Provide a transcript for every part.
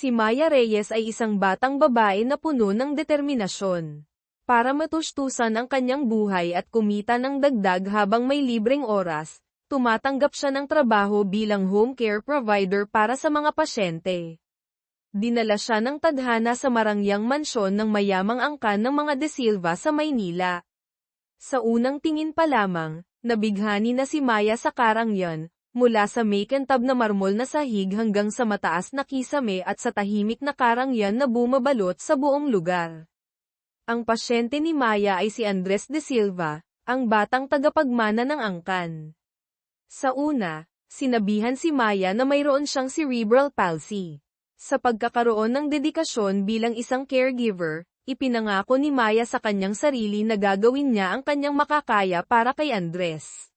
Si Maya Reyes ay isang batang babae na puno ng determinasyon. Para matustusan ang kanyang buhay at kumita ng dagdag habang may libreng oras, tumatanggap siya ng trabaho bilang home care provider para sa mga pasyente. Dinala siya ng tadhana sa marangyang mansyon ng mayamang angkan ng mga De Silva sa Maynila. Sa unang tingin pa lamang, nabighani na si Maya sa karangyan, mula sa may kintab na marmol na sahig hanggang sa mataas na kisame at sa tahimik na karangyan na bumabalot sa buong lugar. Ang pasyente ni Maya ay si Andres De Silva, ang batang tagapagmana ng angkan. Sa una, sinabihan si Maya na mayroon siyang cerebral palsy. Sa pagkakaroon ng dedikasyon bilang isang caregiver, ipinangako ni Maya sa kanyang sarili na gagawin niya ang kanyang makakaya para kay Andres.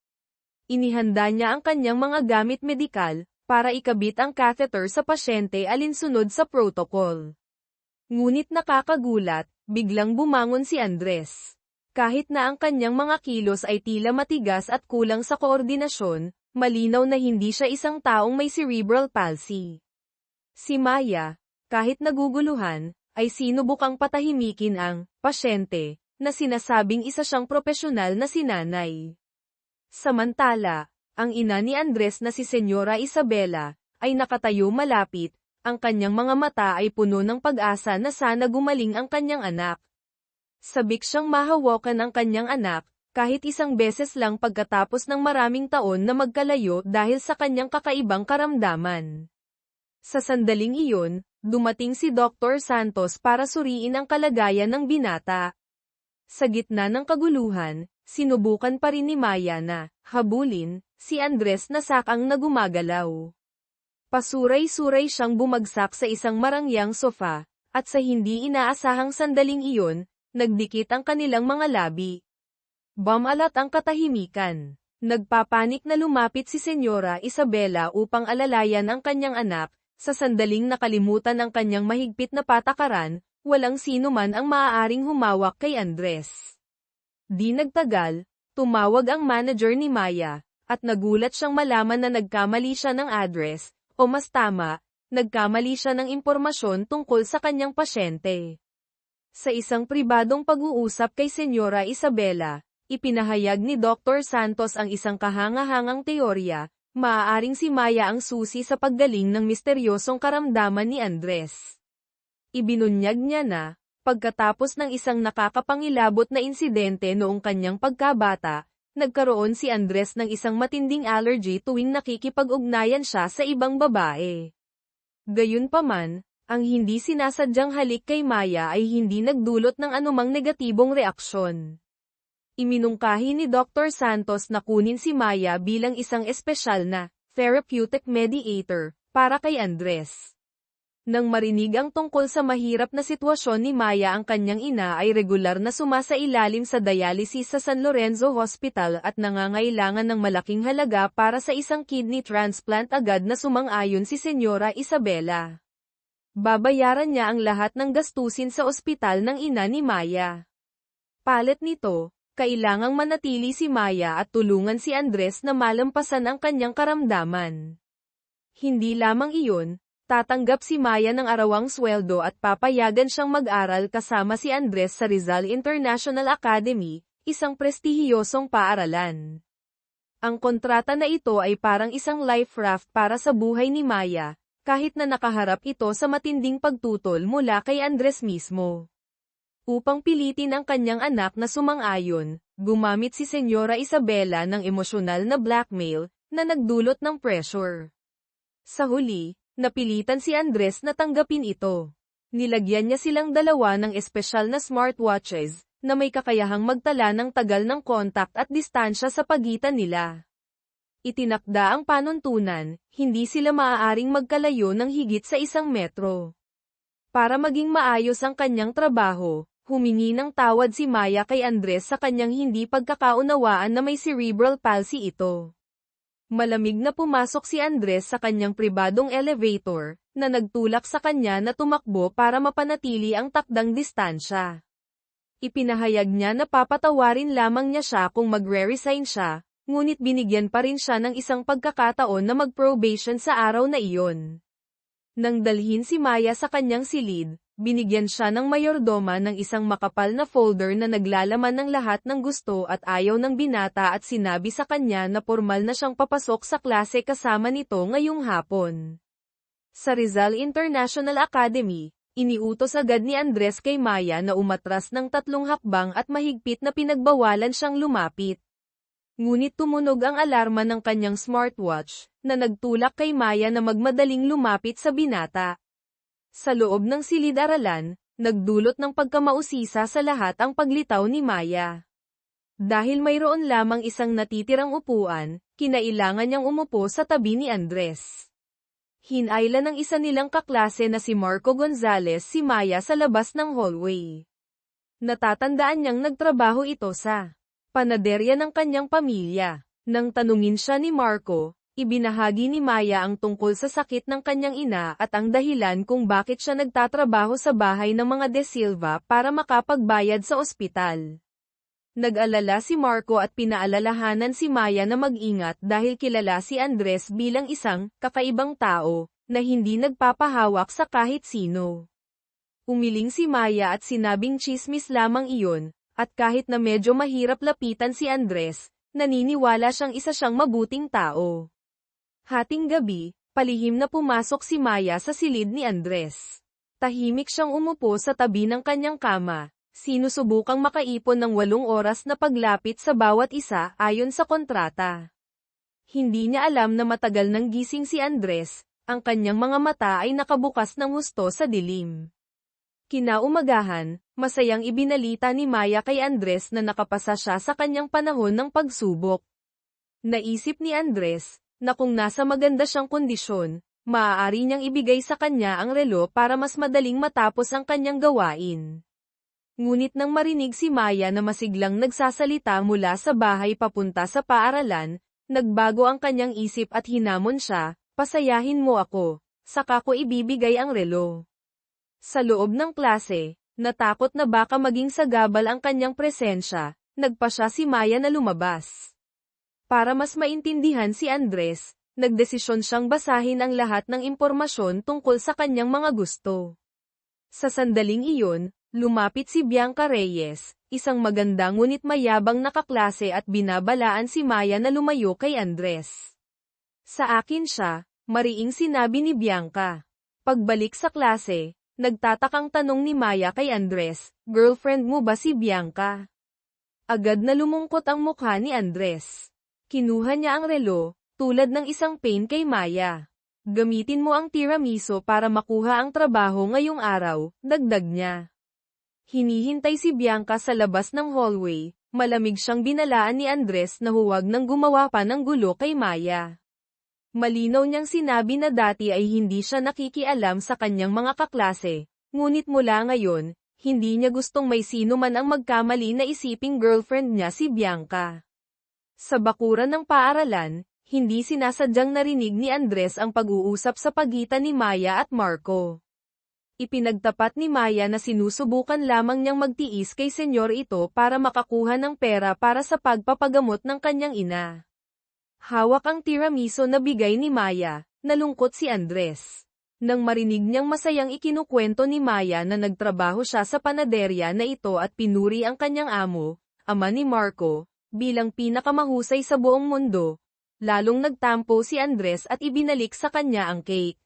Inihanda niya ang kanyang mga gamit medikal, para ikabit ang catheter sa pasyente alinsunod sa protocol. Ngunit nakakagulat, biglang bumangon si Andres. Kahit na ang kanyang mga kilos ay tila matigas at kulang sa koordinasyon, malinaw na hindi siya isang taong may cerebral palsy. Si Maya, kahit naguguluhan, ay sinubukang patahimikin ang pasyente, na sinasabing isa siyang propesyonal na sinanay. Samantala, ang ina ni Andres na si Senyora Isabela, ay nakatayo malapit, ang kanyang mga mata ay puno ng pag-asa na sana gumaling ang kanyang anak. Sabik siyang mahawakan ang kanyang anak, kahit isang beses lang pagkatapos ng maraming taon na magkalayo dahil sa kanyang kakaibang karamdaman. Sa sandaling iyon, dumating si Dr. Santos para suriin ang kalagayan ng binata. Sa gitna ng kaguluhan, sinubukan pa rin ni Maya na habulin si Andres na sakang na gumagalaw. Pasuray-suray siyang bumagsak sa isang marangyang sofa, at sa hindi inaasahang sandaling iyon, nagdikit ang kanilang mga labi. Bumalat ang katahimikan. Nagpapanik na lumapit si Senyora Isabela upang alalayan ang kanyang anak, sa sandaling nakalimutan ang kanyang mahigpit na patakaran, walang sino man ang maaaring humawak kay Andres. Di nagtagal, tumawag ang manager ni Maya, at nagulat siyang malaman na nagkamali siya ng address, o mas tama, nagkamali siya ng impormasyon tungkol sa kanyang pasyente. Sa isang pribadong pag-uusap kay Senyora Isabela, ipinahayag ni Dr. Santos ang isang kahanga-hangang teorya, maaaring si Maya ang susi sa paggaling ng misteryosong karamdaman ni Andres. Ibinunyag niya na, pagkatapos ng isang nakakapangilabot na insidente noong kanyang pagkabata, nagkaroon si Andres ng isang matinding allergy tuwing nakikipag-ugnayan siya sa ibang babae. Gayunpaman, ang hindi sinasadyang halik kay Maya ay hindi nagdulot ng anumang negatibong reaksyon. Iminungkahi ni Dr. Santos na kunin si Maya bilang isang espesyal na therapeutic mediator para kay Andres. Nang marinig ang tungkol sa mahirap na sitwasyon ni Maya, ang kanyang ina ay regular na sumasailalim sa dialysis sa San Lorenzo Hospital at nangangailangan ng malaking halaga para sa isang kidney transplant. Agad na sumang-ayon si Senyora Isabela. Babayaran niya ang lahat ng gastusin sa ospital ng ina ni Maya. Palit nito, kailangang manatili si Maya at tulungan si Andres na malampasan ang kanyang karamdaman. Hindi lamang iyon, tatanggap si Maya ng arawang sweldo at papayagan siyang mag-aral kasama si Andres sa Rizal International Academy, isang prestihiyosong paaralan. Ang kontrata na ito ay parang isang life raft para sa buhay ni Maya, kahit na nakaharap ito sa matinding pagtutol mula kay Andres mismo. Upang pilitin ang kanyang anak na sumang-ayon, gumamit si Senyora Isabela ng emosyonal na blackmail, na nagdulot ng pressure. Sa huli, napilitan si Andres na tanggapin ito. Nilagyan niya silang dalawa ng espesyal na smartwatches, na may kakayahang magtala ng tagal ng kontak at distansya sa pagitan nila. Itinakda ang panuntunan, hindi sila maaaring magkalayo ng higit sa 1 metro. Para maging maayos ang kanyang trabaho, humingi ng tawad si Maya kay Andres sa kanyang hindi pagkakaunawaan na may cerebral palsy ito. Malamig na pumasok si Andres sa kanyang pribadong elevator, na nagtulak sa kanya na tumakbo para mapanatili ang takdang distansya. Ipinahayag niya na papatawarin lamang niya siya kung magre-resign siya, ngunit binigyan pa rin siya ng isang pagkakataon na mag-probation sa araw na iyon. Nang dalhin si Maya sa kanyang silid, binigyan siya ng mayordoma ng isang makapal na folder na naglalaman ng lahat ng gusto at ayaw ng binata at sinabi sa kanya na formal na siyang papasok sa klase kasama nito ngayong hapon. Sa Rizal International Academy, iniutos agad ni Andres kay Maya na umatras ng 3 hakbang at mahigpit na pinagbawalan siyang lumapit. Ngunit tumunog ang alarma ng kanyang smartwatch, na nagtulak kay Maya na magmadaling lumapit sa binata. Sa loob ng silid-aralan, nagdulot ng pagkamausisa sa lahat ang paglitaw ni Maya. Dahil mayroon lamang isang natitirang upuan, kinailangan niyang umupo sa tabi ni Andres. Hinayla ng isa nilang kaklase na si Marco Gonzalez si Maya sa labas ng hallway. Natatandaan niyang nagtrabaho ito sa panaderya ng kanyang pamilya. Nang tanungin siya ni Marco, ibinahagi ni Maya ang tungkol sa sakit ng kanyang ina at ang dahilan kung bakit siya nagtatrabaho sa bahay ng mga De Silva para makapagbayad sa ospital. Nag-alala si Marco at pinaalalahanan si Maya na mag-ingat dahil kilala si Andres bilang isang kakaibang tao na hindi nagpapahawak sa kahit sino. Umiling si Maya at sinabing tsismis lamang iyon, at kahit na medyo mahirap lapitan si Andres, naniniwala siyang mabuting tao. Hating gabi, palihim na pumasok si Maya sa silid ni Andres. Tahimik siyang umupo sa tabi ng kanyang kama, sinusubukang makaipon ng 8 oras na paglapit sa bawat isa ayon sa kontrata. Hindi niya alam na matagal nang gising si Andres, ang kanyang mga mata ay nakabukas ng husto sa dilim. Kinaumagahan, masayang ibinalita ni Maya kay Andres na nakapasa siya sa kanyang panahon ng pagsubok. Naisip ni Andres, na kung nasa maganda siyang kondisyon, maaari niyang ibigay sa kanya ang relo para mas madaling matapos ang kanyang gawain. Ngunit nang marinig si Maya na masiglang nagsasalita mula sa bahay papunta sa paaralan, nagbago ang kanyang isip at hinamon siya, "Pasayahin mo ako, saka ko ibibigay ang relo." Sa loob ng klase, natakot na baka maging sagabal ang kanyang presensya, nagpasya si Maya na lumabas. Para mas maintindihan si Andres, nagdesisyon siyang basahin ang lahat ng impormasyon tungkol sa kanyang mga gusto. Sa sandaling iyon, lumapit si Bianca Reyes, isang maganda ngunit mayabang na kaklase at binabalaan si Maya na lumayo kay Andres. "Sa akin siya," mariing sinabi ni Bianca. Pagbalik sa klase, nagtatakang tanong ni Maya kay Andres, "Girlfriend mo ba si Bianca?" Agad na lumungkot ang mukha ni Andres. Kinuha niya ang relo, tulad ng isang pain kay Maya. "Gamitin mo ang tiramisu para makuha ang trabaho ngayong araw," dagdag niya. Hinihintay si Bianca sa labas ng hallway, malamig siyang binalaan ni Andres na huwag nang gumawa pa ng gulo kay Maya. Malinaw niyang sinabi na dati ay hindi siya nakikialam sa kanyang mga kaklase, ngunit mula ngayon, hindi niya gustong may sino man ang magkamali na isiping girlfriend niya si Bianca. Sa bakuran ng paaralan, hindi sinasadyang narinig ni Andres ang pag-uusap sa pagitan ni Maya at Marco. Ipinagtapat ni Maya na sinusubukan lamang niyang magtiis kay senyor ito para makakuha ng pera para sa pagpapagamot ng kanyang ina. Hawak ang tiramisu na bigay ni Maya, nalungkot si Andres. Nang marinig niyang masayang ikinukwento ni Maya na nagtrabaho siya sa panaderya na ito at pinuri ang kanyang amo, ama ni Marco, bilang pinakamahusay sa buong mundo, lalong nagtampo si Andres at ibinalik sa kanya ang cake.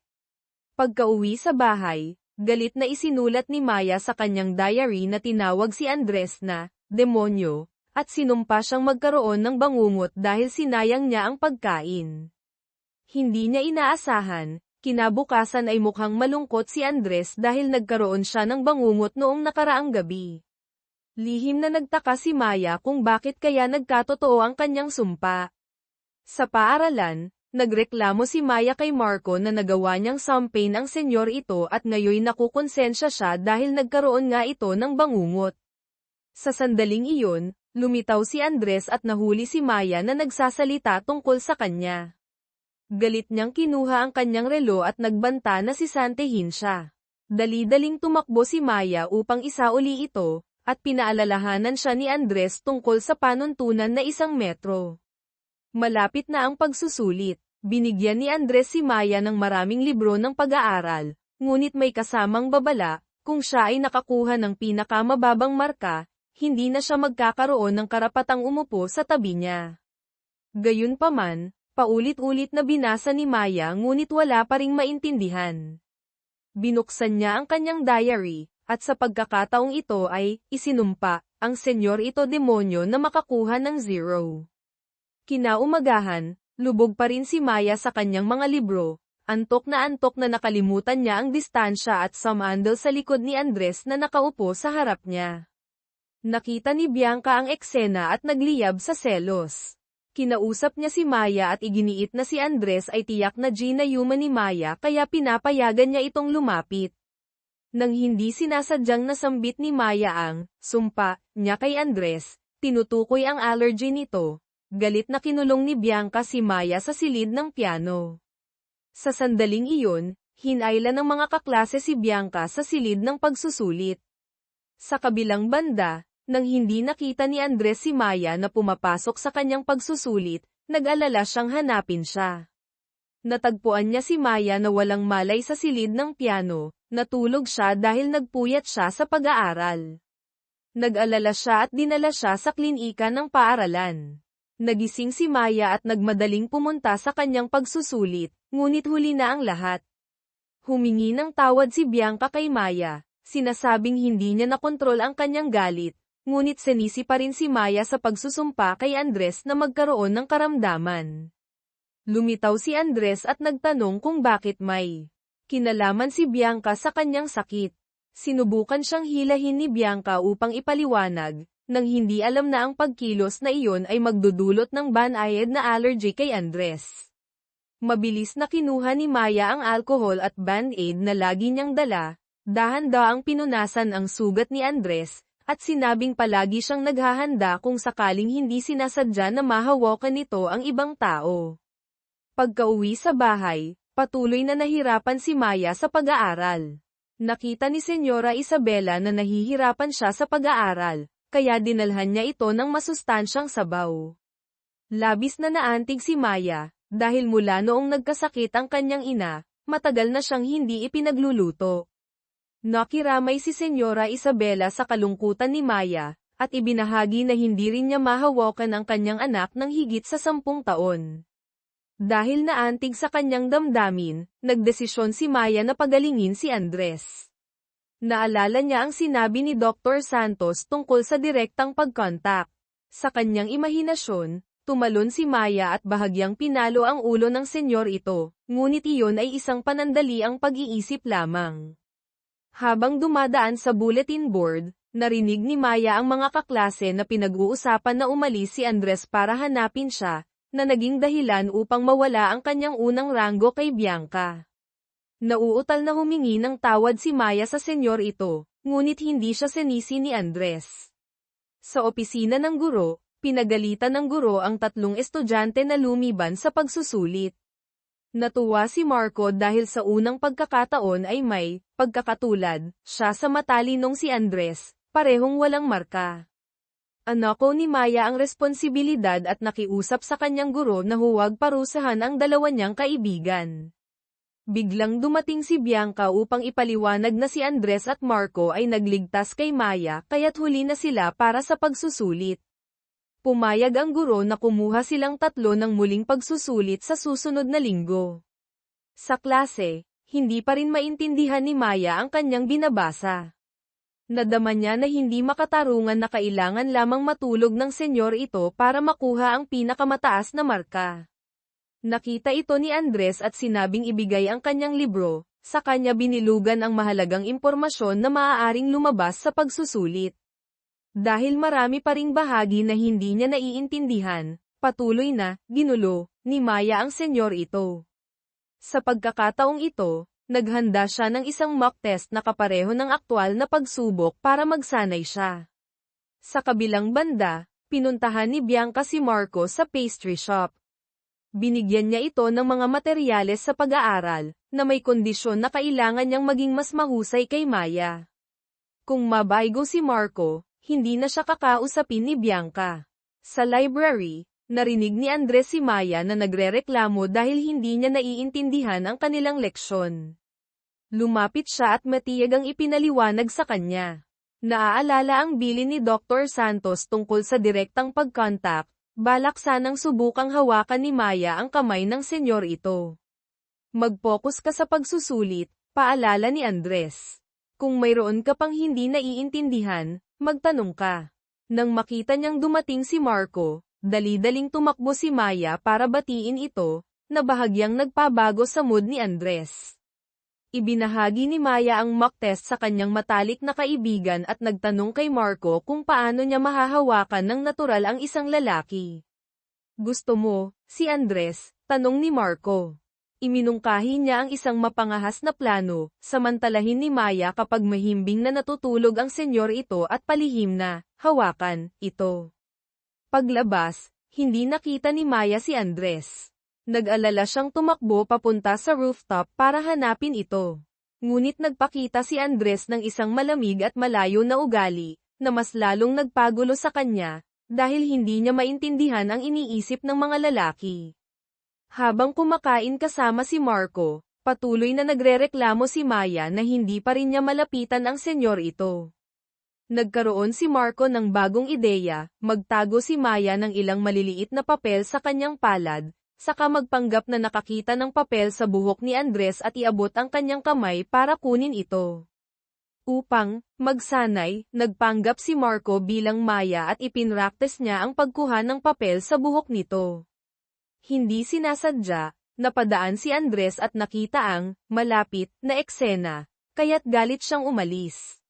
Pagkauwi sa bahay, galit na isinulat ni Maya sa kanyang diary na tinawag si Andres na demonyo, at sinumpa siyang magkaroon ng bangungot dahil sinayang niya ang pagkain. Hindi niya inaasahan, kinabukasan ay mukhang malungkot si Andres dahil nagkaroon siya ng bangungot noong nakaraang gabi. Lihim na nagtaka si Maya kung bakit kaya nagkatotoo ang kanyang sumpa. Sa paaralan, nagreklamo si Maya kay Marco na nagawa niyang sampain ang senyor ito at ngayoy nakukonsensya siya dahil nagkaroon nga ito ng bangungot. Sa sandaling iyon, lumitaw si Andres at nahuli si Maya na nagsasalita tungkol sa kanya. Galit niyang kinuha ang kanyang relo at nagbanta na sisantehin siya. Dali-daling tumakbo si Maya upang isauli ito, at pinaalalahanan siya ni Andres tungkol sa panuntunan na 1 metro. Malapit na ang pagsusulit. Binigyan ni Andres si Maya ng maraming libro ng pag-aaral, ngunit may kasamang babala, kung siya ay nakakuha ng pinakamababang marka, hindi na siya magkakaroon ng karapatang umupo sa tabi niya. Gayunpaman, paulit-ulit na binasa ni Maya ngunit wala pa ring maintindihan. Binuksan niya ang kanyang diary, at sa pagkakataong ito ay, isinumpa, ang senyor ito demonyo na makakuha ng 0. Kinaumagahan, lubog pa rin si Maya sa kanyang mga libro, antok na nakalimutan niya ang distansya at sumandal sa likod ni Andres na nakaupo sa harap niya. Nakita ni Bianca ang eksena at nagliyab sa selos. Kinausap niya si Maya at iginiit na si Andres ay tiyak na ginayuma ni Maya kaya pinapayagan niya itong lumapit. Nang hindi sinasadyang nasambit ni Maya ang sumpa niya kay Andres, tinutukoy ang allergy nito. Galit na kinulong ni Bianca si Maya sa silid ng piano. Sa sandaling iyon, hinayla ng mga kaklase si Bianca sa silid ng pagsusulit. Sa kabilang banda, nang hindi nakita ni Andres si Maya na pumapasok sa kanyang pagsusulit, nag-alala siyang hanapin siya. Natagpuan niya si Maya na walang malay sa silid ng piano, natulog siya dahil nagpuyat siya sa pag-aaral. Nag-alala siya at dinala siya sa klinika ng paaralan. Nagising si Maya at nagmadaling pumunta sa kanyang pagsusulit, ngunit huli na ang lahat. Humingi ng tawad si Bianca kay Maya, sinasabing hindi niya nakontrol ang kanyang galit, ngunit sinisi pa rin si Maya sa pagsusumpa kay Andres na magkaroon ng karamdaman. Lumitaw si Andres at nagtanong kung bakit may kinalaman si Bianca sa kanyang sakit. Sinubukan siyang hilahin ni Bianca upang ipaliwanag, nang hindi alam na ang pagkilos na iyon ay magdudulot ng banayad na allergy kay Andres. Mabilis na kinuha ni Maya ang alcohol at band-aid na lagi niyang dala, dahan-daang pinunasan ang sugat ni Andres, at sinabing palagi siyang naghahanda kung sakaling hindi sinasadya na mahawakan nito ang ibang tao. Pagkauwi sa bahay, patuloy na nahirapan si Maya sa pag-aaral. Nakita ni Senyora Isabela na nahihirapan siya sa pag-aaral, kaya dinalhan niya ito ng masustansyang sabaw. Labis na naantig si Maya, dahil mula noong nagkasakit ang kanyang ina, matagal na siyang hindi ipinagluluto. Nakiramay si Senyora Isabela sa kalungkutan ni Maya, at ibinahagi na hindi rin niya mahawakan ang kanyang anak ng higit sa 10 taon. Dahil naantig sa kanyang damdamin, nagdesisyon si Maya na pagalingin si Andres. Naalala niya ang sinabi ni Dr. Santos tungkol sa direktang pagkontak. Sa kanyang imahinasyon, tumalon si Maya at bahagyang pinalo ang ulo ng senyor ito, ngunit iyon ay isang panandaliang pag-iisip lamang. Habang dumadaan sa bulletin board, narinig ni Maya ang mga kaklase na pinag-uusapan na umalis si Andres para hanapin siya, na naging dahilan upang mawala ang kanyang unang ranggo kay Bianca. Nauutal na humingi ng tawad si Maya sa senyor ito, ngunit hindi siya sinisi ni Andres. Sa opisina ng guro, pinagalitan ng guro ang 3 estudyante na lumiban sa pagsusulit. Natuwa si Marco dahil sa unang pagkakataon ay may pagkakatulad siya sa matalinong si Andres, parehong walang marka. Anako ni Maya ang responsibilidad at nakiusap sa kanyang guro na huwag parusahan ang dalawa niyang kaibigan. Biglang dumating si Bianca upang ipaliwanag na si Andres at Marco ay nagligtas kay Maya kaya't huli na sila para sa pagsusulit. Pumayag ang guro na kumuha silang 3 ng muling pagsusulit sa susunod na linggo. Sa klase, hindi pa rin maintindihan ni Maya ang kanyang binabasa. Nadama niya na hindi makatarungan na kailangan lamang matulog ng senyor ito para makuha ang pinakamataas na marka. Nakita ito ni Andres at sinabing ibigay ang kanyang libro, sa kanya binilugan ang mahalagang impormasyon na maaaring lumabas sa pagsusulit. Dahil marami pa ring bahagi na hindi niya naiintindihan, patuloy na, ginulo, ni Maya ang senyor ito. Sa pagkakataong ito, naghanda siya ng isang mock test na kapareho ng aktwal na pagsubok para magsanay siya. Sa kabilang banda, pinuntahan ni Bianca si Marco sa pastry shop. Binigyan niya ito ng mga materyales sa pag-aaral, na may kondisyon na kailangan niyang maging mas mahusay kay Maya. Kung mabaygo si Marco, hindi na siya kakausapin ni Bianca. Sa library, Narinig ni Andres si Maya na nagrereklamo dahil hindi niya naiintindihan ang kanilang leksyon. Lumapit siya at matiyag ang ipinaliwanag sa kanya. Naaalala ang bilin ni Dr. Santos tungkol sa direktang pagkontak, balak sanang subukang hawakan ni Maya ang kamay ng senyor ito. Mag-focus ka sa pagsusulit, paalala ni Andres. Kung mayroon ka pang hindi naiintindihan, magtanong ka. Nang makita niyang dumating si Marco, dali-daling tumakbo si Maya para batiin ito, na bahagyang nagpabago sa mood ni Andres. Ibinahagi ni Maya ang mock test sa kanyang matalik na kaibigan at nagtanong kay Marco kung paano niya mahahawakan ng natural ang isang lalaki. Gusto mo, si Andres? Tanong ni Marco. Iminungkahi niya ang isang mapangahas na plano, samantalahin ni Maya kapag mahimbing na natutulog ang senyor ito at palihim na, hawakan, ito. Paglabas, hindi nakita ni Maya si Andres. Nag-alala siyang tumakbo papunta sa rooftop para hanapin ito. Ngunit nagpakita si Andres ng isang malamig at malayo na ugali, na mas lalong nagpagulo sa kanya, dahil hindi niya maintindihan ang iniisip ng mga lalaki. Habang kumakain kasama si Marco, patuloy na nagrereklamo si Maya na hindi pa rin niya malapitan ang senyor ito. Nagkaroon si Marco ng bagong ideya, magtago si Maya ng ilang maliliit na papel sa kanyang palad, saka magpanggap na nakakita ng papel sa buhok ni Andres at iabot ang kanyang kamay para kunin ito. Upang magsanay, nagpanggap si Marco bilang Maya at ipinraktis niya ang pagkuha ng papel sa buhok nito. Hindi sinasadya, napadaan si Andres at nakita ang malapit na eksena, kaya't galit siyang umalis.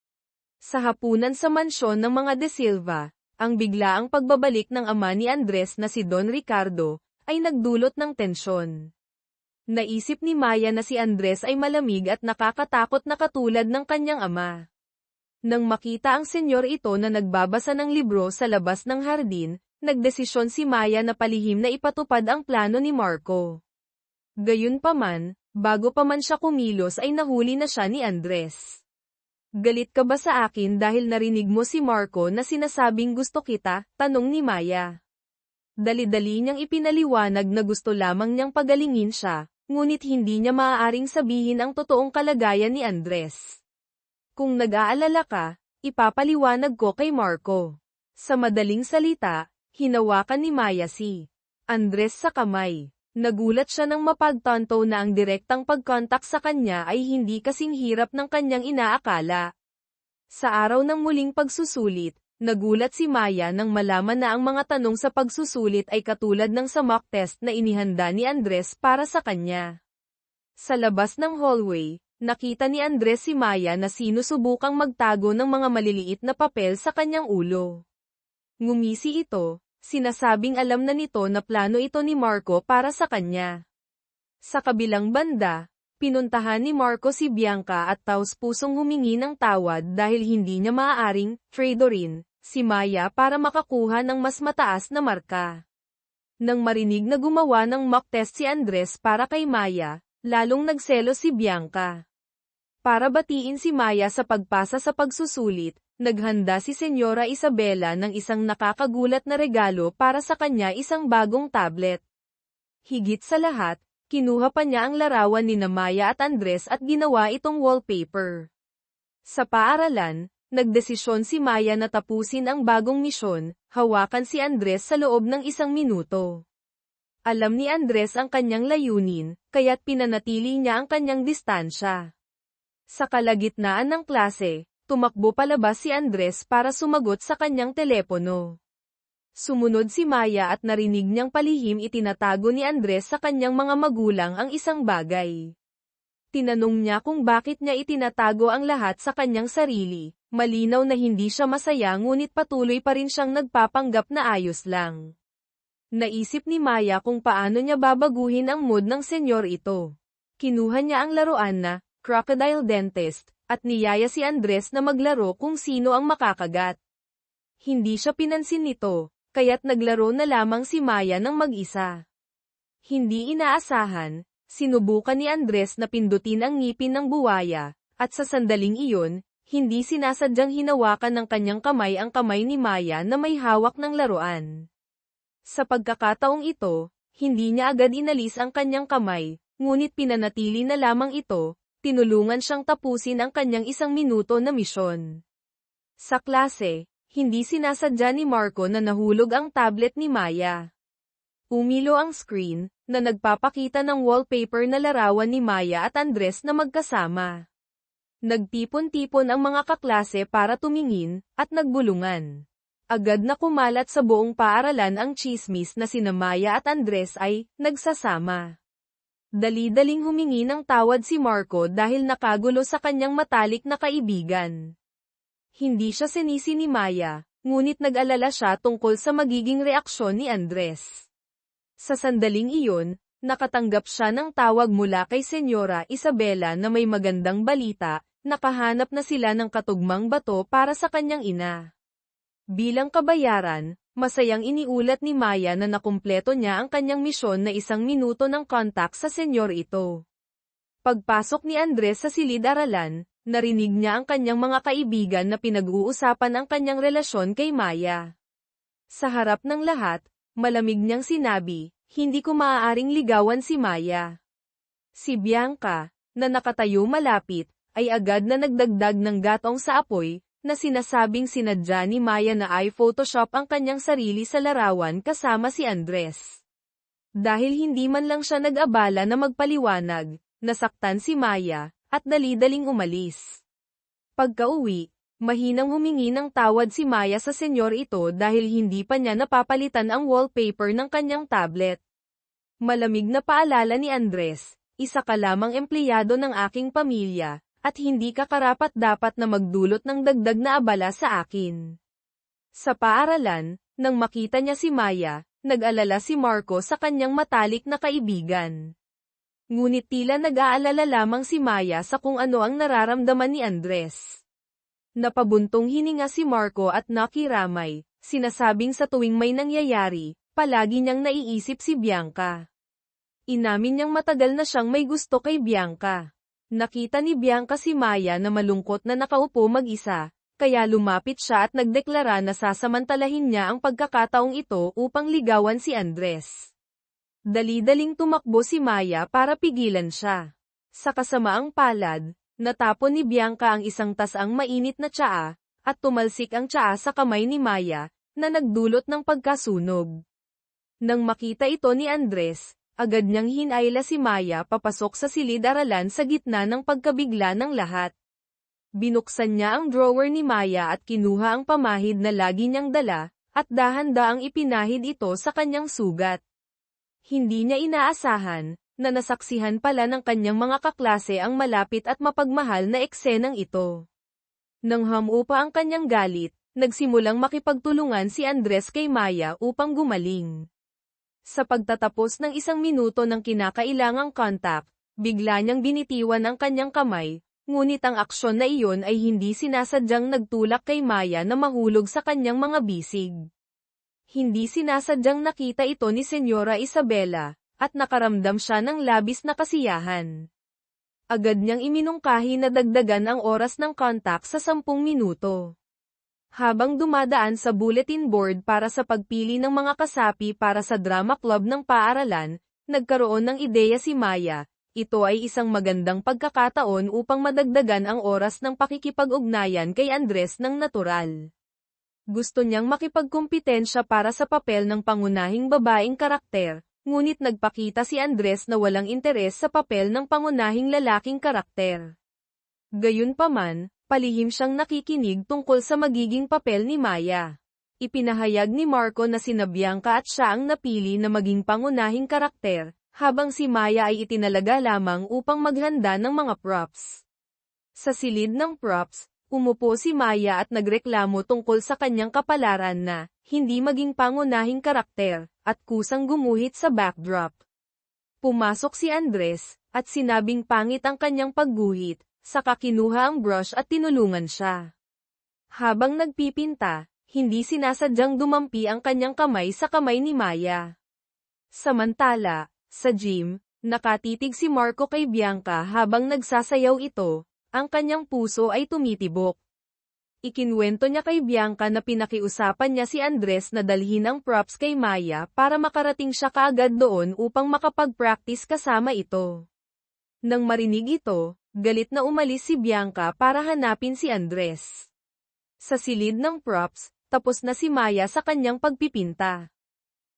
Sa hapunan sa mansyon ng mga De Silva, ang biglaang pagbabalik ng ama ni Andres na si Don Ricardo, ay nagdulot ng tensyon. Naisip ni Maya na si Andres ay malamig at nakakatakot na katulad ng kanyang ama. Nang makita ang senyor ito na nagbabasa ng libro sa labas ng hardin, nagdesisyon si Maya na palihim na ipatupad ang plano ni Marco. Gayunpaman, bago pa man siya kumilos ay nahuli na siya ni Andres. Galit ka ba sa akin dahil narinig mo si Marco na sinasabing gusto kita? Tanong ni Maya. Dali-dali niyang ipinaliwanag na gusto lamang niyang pagalingin siya, ngunit hindi niya maaaring sabihin ang totoong kalagayan ni Andres. Kung nag-aalala ka, ipapaliwanag ko kay Marco. Sa madaling salita, hinawakan ni Maya si Andres sa kamay. Nagulat siya nang mapagtanto na ang direktang pagkontak sa kanya ay hindi kasing hirap ng kanyang inaakala. Sa araw ng muling pagsusulit, nagulat si Maya nang malaman na ang mga tanong sa pagsusulit ay katulad ng sa mock test na inihanda ni Andres para sa kanya. Sa labas ng hallway, nakita ni Andres si Maya na sinusubukang magtago ng mga maliliit na papel sa kanyang ulo. Ngumisi ito, sinasabing alam na nito na plano ito ni Marco para sa kanya. Sa kabilang banda, pinuntahan ni Marco si Bianca at taos-pusong humingi ng tawad dahil hindi niya maaaring tradorin si Maya para makakuha ng mas mataas na marka. Nang marinig na gumawa ng mock test si Andres para kay Maya, lalong nagselos si Bianca. Para batiin si Maya sa pagpasa sa pagsusulit, naghanda si Senyora Isabela ng isang nakakagulat na regalo para sa kanya, isang bagong tablet. Higit sa lahat, kinuha pa niya ang larawan ni Maya at Andres at ginawa itong wallpaper. Sa paaralan, nagdesisyon si Maya na tapusin ang bagong misyon, hawakan si Andres sa loob ng 1 minuto. Alam ni Andres ang kanyang layunin, kaya't pinanatili niya ang kanyang distansya. Sa kalagitnaan ng klase, tumakbo palabas si Andres para sumagot sa kanyang telepono. Sumunod si Maya at narinig niyang palihim itinatago ni Andres sa kanyang mga magulang ang isang bagay. Tinanong niya kung bakit niya itinatago ang lahat sa kanyang sarili, malinaw na hindi siya masaya ngunit patuloy pa rin siyang nagpapanggap na ayos lang. Naisip ni Maya kung paano niya babaguhin ang mood ng senyor ito. Kinuha niya ang laruan na Crocodile Dentist, at niyaya si Andres na maglaro kung sino ang makakagat. Hindi siya pinansin nito, kaya't naglaro na lamang si Maya ng mag-isa. Hindi inaasahan, sinubukan ni Andres na pindutin ang ngipin ng buwaya, at sa sandaling iyon, hindi sinasadyang hinawakan ng kanyang kamay ang kamay ni Maya na may hawak ng laruan. Sa pagkakataong ito, hindi niya agad inalis ang kanyang kamay, ngunit pinanatili na lamang ito, tinulungan siyang tapusin ang kanyang 1 minuto na misyon. Sa klase, hindi sinasadya ni Marco na nahulog ang tablet ni Maya. Umilo ang screen, na nagpapakita ng wallpaper na larawan ni Maya at Andres na magkasama. Nagtipon-tipon ang mga kaklase para tumingin, at nagbulungan. Agad na kumalat sa buong paaralan ang tsismis na sina Maya at Andres ay nagsasama. Dali-daling humingi ng tawad si Marco dahil nakagulo sa kanyang matalik na kaibigan. Hindi siya sinisi ni Maya, ngunit nag-alala siya tungkol sa magiging reaksyon ni Andres. Sa sandaling iyon, nakatanggap siya ng tawag mula kay Senyora Isabela na may magandang balita, nakahanap na sila ng katugmang bato para sa kanyang ina. Bilang kabayaran, masayang iniulat ni Maya na nakumpleto niya ang kanyang misyon na 1 minuto ng kontak sa senyor ito. Pagpasok ni Andres sa silid-aralan, narinig niya ang kanyang mga kaibigan na pinag-uusapan ang kanyang relasyon kay Maya. Sa harap ng lahat, malamig niyang sinabi, "Hindi ko maaaring ligawan si Maya." Si Bianca, na nakatayo malapit, ay agad na nagdagdag ng gatong sa apoy, na sinasabing sinadya ni Maya na i-Photoshop ang kanyang sarili sa larawan kasama si Andres. Dahil hindi man lang siya nag-abala na magpaliwanag, nasaktan si Maya, at dali-daling umalis. Pagka-uwi, mahinang humingi ng tawad si Maya sa senyor ito dahil hindi pa niya napapalitan ang wallpaper ng kanyang tablet. Malamig na paalala ni Andres, "Isa ka lamang empleyado ng aking pamilya, at hindi ka karapat-dapat na magdulot ng dagdag na abala sa akin." Sa paaralan, nang makita niya si Maya, nag-alala si Marco sa kanyang matalik na kaibigan. Ngunit tila nag-aalala lamang si Maya sa kung ano ang nararamdaman ni Andres. Napabuntong hininga si Marco at nakiramay, sinasabing sa tuwing may nangyayari, palagi niyang naiisip si Bianca. Inamin niyang matagal na siyang may gusto kay Bianca. Nakita ni Bianca si Maya na malungkot na nakaupo mag-isa, kaya lumapit siya at nagdeklara na sasamantalahin niya ang pagkakataong ito upang ligawan si Andres. Dali-daling tumakbo si Maya para pigilan siya. Sa kasamaang palad, natapon ni Bianca ang isang tasang mainit na tsaa, at tumalsik ang tsaa sa kamay ni Maya, na nagdulot ng pagkasunog. Nang makita ito ni Andres, agad niyang hinayla si Maya papasok sa silid-aralan sa gitna ng pagkabigla ng lahat. Binuksan niya ang drawer ni Maya at kinuha ang pamahid na lagi niyang dala, at dahan-daang ipinahid ito sa kanyang sugat. Hindi niya inaasahan, na nasaksihan pala ng kanyang mga kaklase ang malapit at mapagmahal na eksenang ito. Nang hamupa ang kanyang galit, nagsimulang makipagtulungan si Andres kay Maya upang gumaling. Sa pagtatapos ng 1 minuto ng kinakailangang kontak, bigla niyang binitiwan ang kanyang kamay, ngunit ang aksyon na iyon ay hindi sinasadyang nagtulak kay Maya na mahulog sa kanyang mga bisig. Hindi sinasadyang nakita ito ni Senyora Isabela, at nakaramdam siya ng labis na kasiyahan. Agad niyang iminungkahi na dagdagan ang oras ng kontak sa 10 minuto. Habang dumadaan sa bulletin board para sa pagpili ng mga kasapi para sa drama club ng paaralan, nagkaroon ng ideya si Maya. Ito ay isang magandang pagkakataon upang madagdagan ang oras ng pakikipag-ugnayan kay Andres ng natural. Gusto niyang makipagkumpitensya para sa papel ng pangunahing babaeng karakter, ngunit nagpakita si Andres na walang interes sa papel ng pangunahing lalaking karakter. Gayunpaman, palihim siyang nakikinig tungkol sa magiging papel ni Maya. Ipinahayag ni Marco na sina Bianca at siya ang napili na maging pangunahing karakter, habang si Maya ay itinalaga lamang upang maghanda ng mga props. Sa silid ng props, umupo si Maya at nagreklamo tungkol sa kanyang kapalaran na hindi maging pangunahing karakter, at kusang gumuhit sa backdrop. Pumasok si Andres, at sinabing pangit ang kanyang pagguhit, saka kinuha ang brush at tinulungan siya. Habang nagpipinta, hindi sinasadyang dumampi ang kanyang kamay sa kamay ni Maya. Samantala, sa gym, nakatitig si Marco kay Bianca habang nagsasayaw ito, ang kanyang puso ay tumitibok. Ikinwento niya kay Bianca na pinakiusapan niya si Andres na dalhin ang props kay Maya para makarating siya kaagad doon upang makapag-practice kasama ito. Nang marinig ito, galit na umalis si Bianca para hanapin si Andres. Sa silid ng props, tapos na si Maya sa kanyang pagpipinta.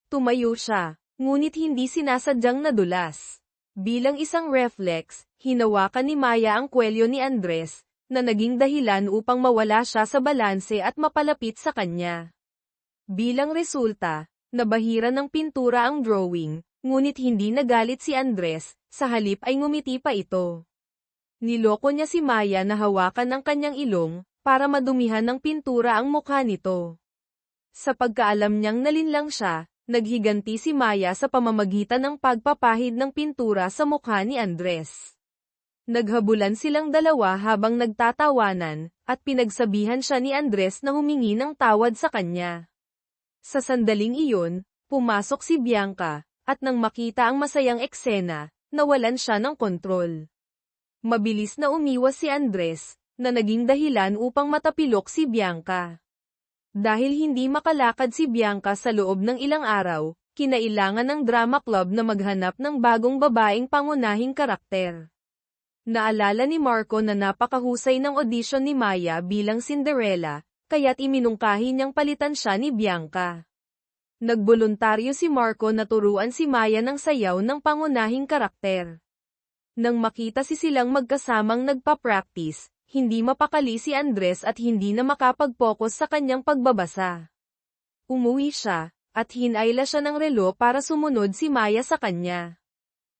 Tumayo siya, ngunit hindi sinasadyang nadulas. Bilang isang reflex, hinawakan ni Maya ang kwelyo ni Andres, na naging dahilan upang mawala siya sa balanse at mapalapit sa kanya. Bilang resulta, nabahira ng pintura ang drawing, ngunit hindi nagalit si Andres, sa halip ay ngumiti pa ito. Niloko niya si Maya na hawakan ang kanyang ilong, para madumihan ng pintura ang mukha nito. Sa pagkaalam niyang nalinlang siya, naghiganti si Maya sa pamamagitan ng pagpapahid ng pintura sa mukha ni Andres. Naghabulan silang dalawa habang nagtatawanan, at pinagsabihan siya ni Andres na humingi ng tawad sa kanya. Sa sandaling iyon, pumasok si Bianca, at nang makita ang masayang eksena, nawalan siya ng kontrol. Mabilis na umiwas si Andres, na naging dahilan upang matapilok si Bianca. Dahil hindi makalakad si Bianca sa loob ng ilang araw, kinailangan ng drama club na maghanap ng bagong babaeng pangunahing karakter. Naalala ni Marco na napakahusay ng audition ni Maya bilang Cinderella, kaya't iminungkahi niyang palitan siya ni Bianca. Nagboluntaryo si Marco na turuan si Maya ng sayaw ng pangunahing karakter. Nang makita silang magkasamang nagpa-practice, hindi mapakali si Andres at hindi na makapag-focus sa kanyang pagbabasa. Umuwi siya, at hinayla siya ng relo para sumunod si Maya sa kanya.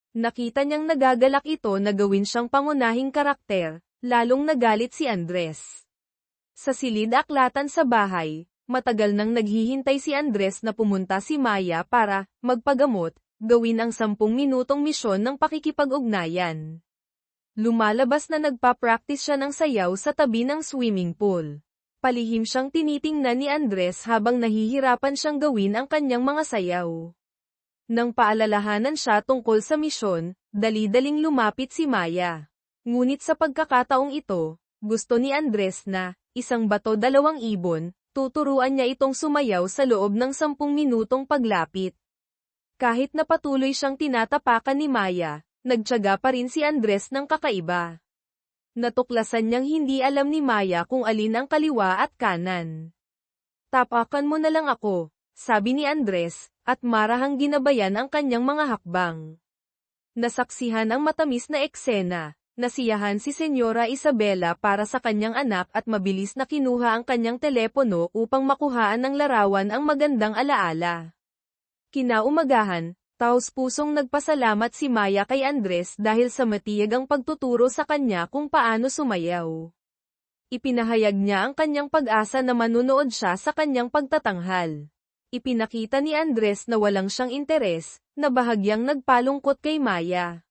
Nakita niyang nagagalak ito na gawin siyang pangunahing karakter, lalong nagalit si Andres. Sa silid-aklatan sa bahay, matagal nang naghihintay si Andres na pumunta si Maya para magpagamot, gawin ang 10 minutong misyon ng pakikipag-ugnayan. Lumalabas na nagpa-practice siya ng sayaw sa tabi ng swimming pool. Palihim siyang tinitingnan ni Andres habang nahihirapan siyang gawin ang kanyang mga sayaw. Nang paalalahanan siya tungkol sa misyon, dali-daling lumapit si Maya. Ngunit sa pagkakataong ito, gusto ni Andres na, isang bato 2 ibon, tuturuan niya itong sumayaw sa loob ng 10 minutong paglapit. Kahit na patuloy siyang tinatapakan ni Maya, nagtiyaga pa rin si Andres ng kakaiba. Natuklasan niyang hindi alam ni Maya kung alin ang kaliwa at kanan. Tapakan mo na lang ako, sabi ni Andres, at marahang ginabayan ang kanyang mga hakbang. Nasaksihan ang matamis na eksena, nasiyahan si Senyora Isabela para sa kanyang anak at mabilis na kinuha ang kanyang telepono upang makuhaan ng larawan ang magandang alaala. Kinaumagahan, taos-pusong nagpasalamat si Maya kay Andres dahil sa matiyagang pagtuturo sa kanya kung paano sumayaw. Ipinahayag niya ang kanyang pag-asa na manunood siya sa kanyang pagtatanghal. Ipinakita ni Andres na walang siyang interes, na bahagyang nagpalungkot kay Maya.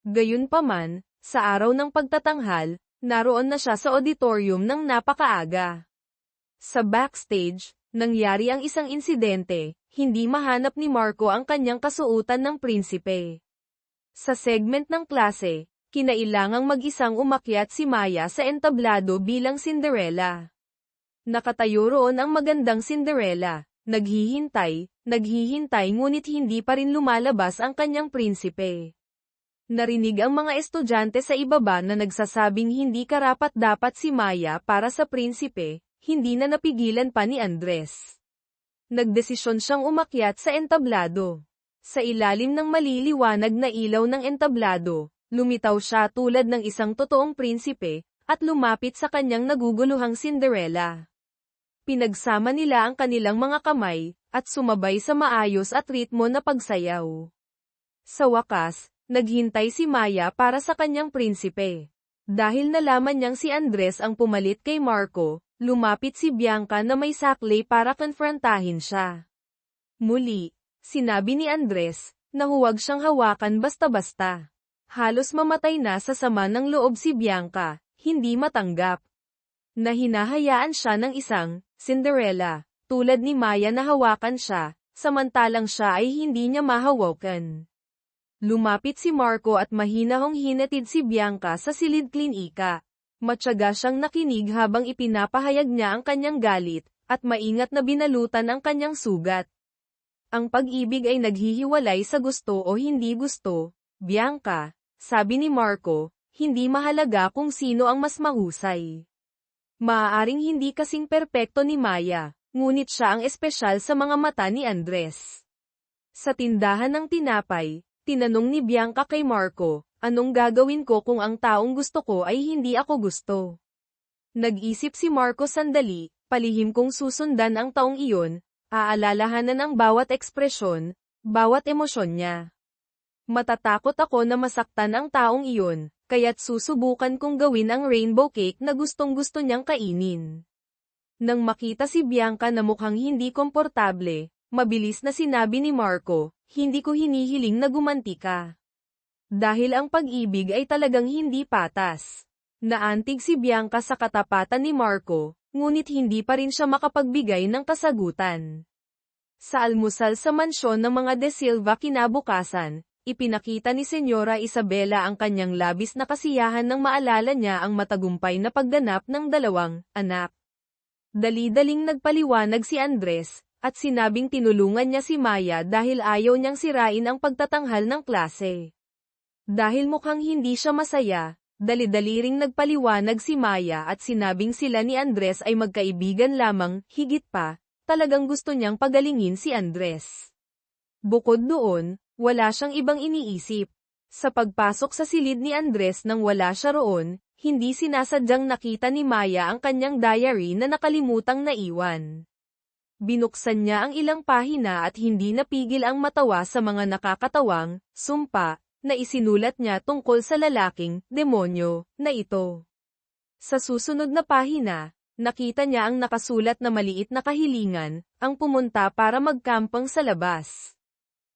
Gayunpaman, sa araw ng pagtatanghal, naroon na siya sa auditorium ng napakaaga. Sa backstage, nangyari ang isang insidente, hindi mahanap ni Marco ang kanyang kasuotan ng prinsipe. Sa segment ng klase, kinailangang mag-isang umakyat si Maya sa entablado bilang Cinderella. Nakatayo roon ang magandang Cinderella. Naghihintay ngunit hindi pa rin lumalabas ang kanyang prinsipe. Narinig ang mga estudyante sa ibaba na nagsasabing hindi karapat-dapat si Maya para sa prinsipe, hindi na napigilan pa ni Andres. Nagdesisyon siyang umakyat sa entablado. Sa ilalim ng maliliwanag na ilaw ng entablado, lumitaw siya tulad ng isang totoong prinsipe, at lumapit sa kanyang naguguluhang Cinderella. Pinagsama nila ang kanilang mga kamay, at sumabay sa maayos at ritmo na pagsayaw. Sa wakas, naghintay si Maya para sa kanyang prinsipe. Dahil nalaman niyang si Andres ang pumalit kay Marco, lumapit si Bianca na may saklay para konfrontahin siya. Muli, sinabi ni Andres, na huwag siyang hawakan basta-basta. Halos mamatay na sa sama ng loob si Bianca, hindi matanggap. Na hinahayaan siya ng isang Cinderella, tulad ni Maya na hawakan siya, samantalang siya ay hindi niya mahawakan. Lumapit si Marco at mahinahong hinatid si Bianca sa silid klinika. Matyaga siyang nakinig habang ipinapahayag niya ang kanyang galit, at maingat na binalutan ang kanyang sugat. Ang pag-ibig ay naghihiwalay sa gusto o hindi gusto, Bianca, sabi ni Marco, hindi mahalaga kung sino ang mas mahusay. Maaaring hindi kasing perpekto ni Maya, ngunit siya ang espesyal sa mga mata ni Andres. Sa tindahan ng tinapay, tinanong ni Bianca kay Marco, anong gagawin ko kung ang taong gusto ko ay hindi ako gusto? Nag-isip si Marco sandali, palihim kong susundan ang taong iyon, aalalahanan ang bawat ekspresyon, bawat emosyon niya. Matatakot ako na masaktan ang taong iyon, kaya't susubukan kong gawin ang rainbow cake na gustong-gusto niyang kainin. Nang makita si Bianca na mukhang hindi komportable, mabilis na sinabi ni Marco, hindi ko hinihiling na gumanti ka. Dahil ang pag-ibig ay talagang hindi patas. Naantig si Bianca sa katapatan ni Marco, ngunit hindi pa rin siya makapagbigay ng kasagutan. Sa almusal sa mansyon ng mga De Silva kinabukasan, ipinakita ni Senyora Isabela ang kanyang labis na kasiyahan nang maalala niya ang matagumpay na pagganap ng 2 anak. Dali-daling nagpaliwanag si Andres, at sinabing tinulungan niya si Maya dahil ayaw niyang sirain ang pagtatanghal ng klase. Dahil mukhang hindi siya masaya, dali-dali ring nagpaliwanag si Maya at sinabing sila ni Andres ay magkaibigan lamang, higit pa, talagang gusto niyang pagalingin si Andres. Bukod doon, wala siyang ibang iniisip. Sa pagpasok sa silid ni Andres nang wala siya roon, hindi sinasadyang nakita ni Maya ang kanyang diary na nakalimutang naiwan. Binuksan niya ang ilang pahina at hindi napigil ang matawa sa mga nakakatawang sumpa na isinulat niya tungkol sa lalaking demonyo na ito. Sa susunod na pahina, nakita niya ang nakasulat na maliit na kahilingan, ang pumunta para magkampang sa labas.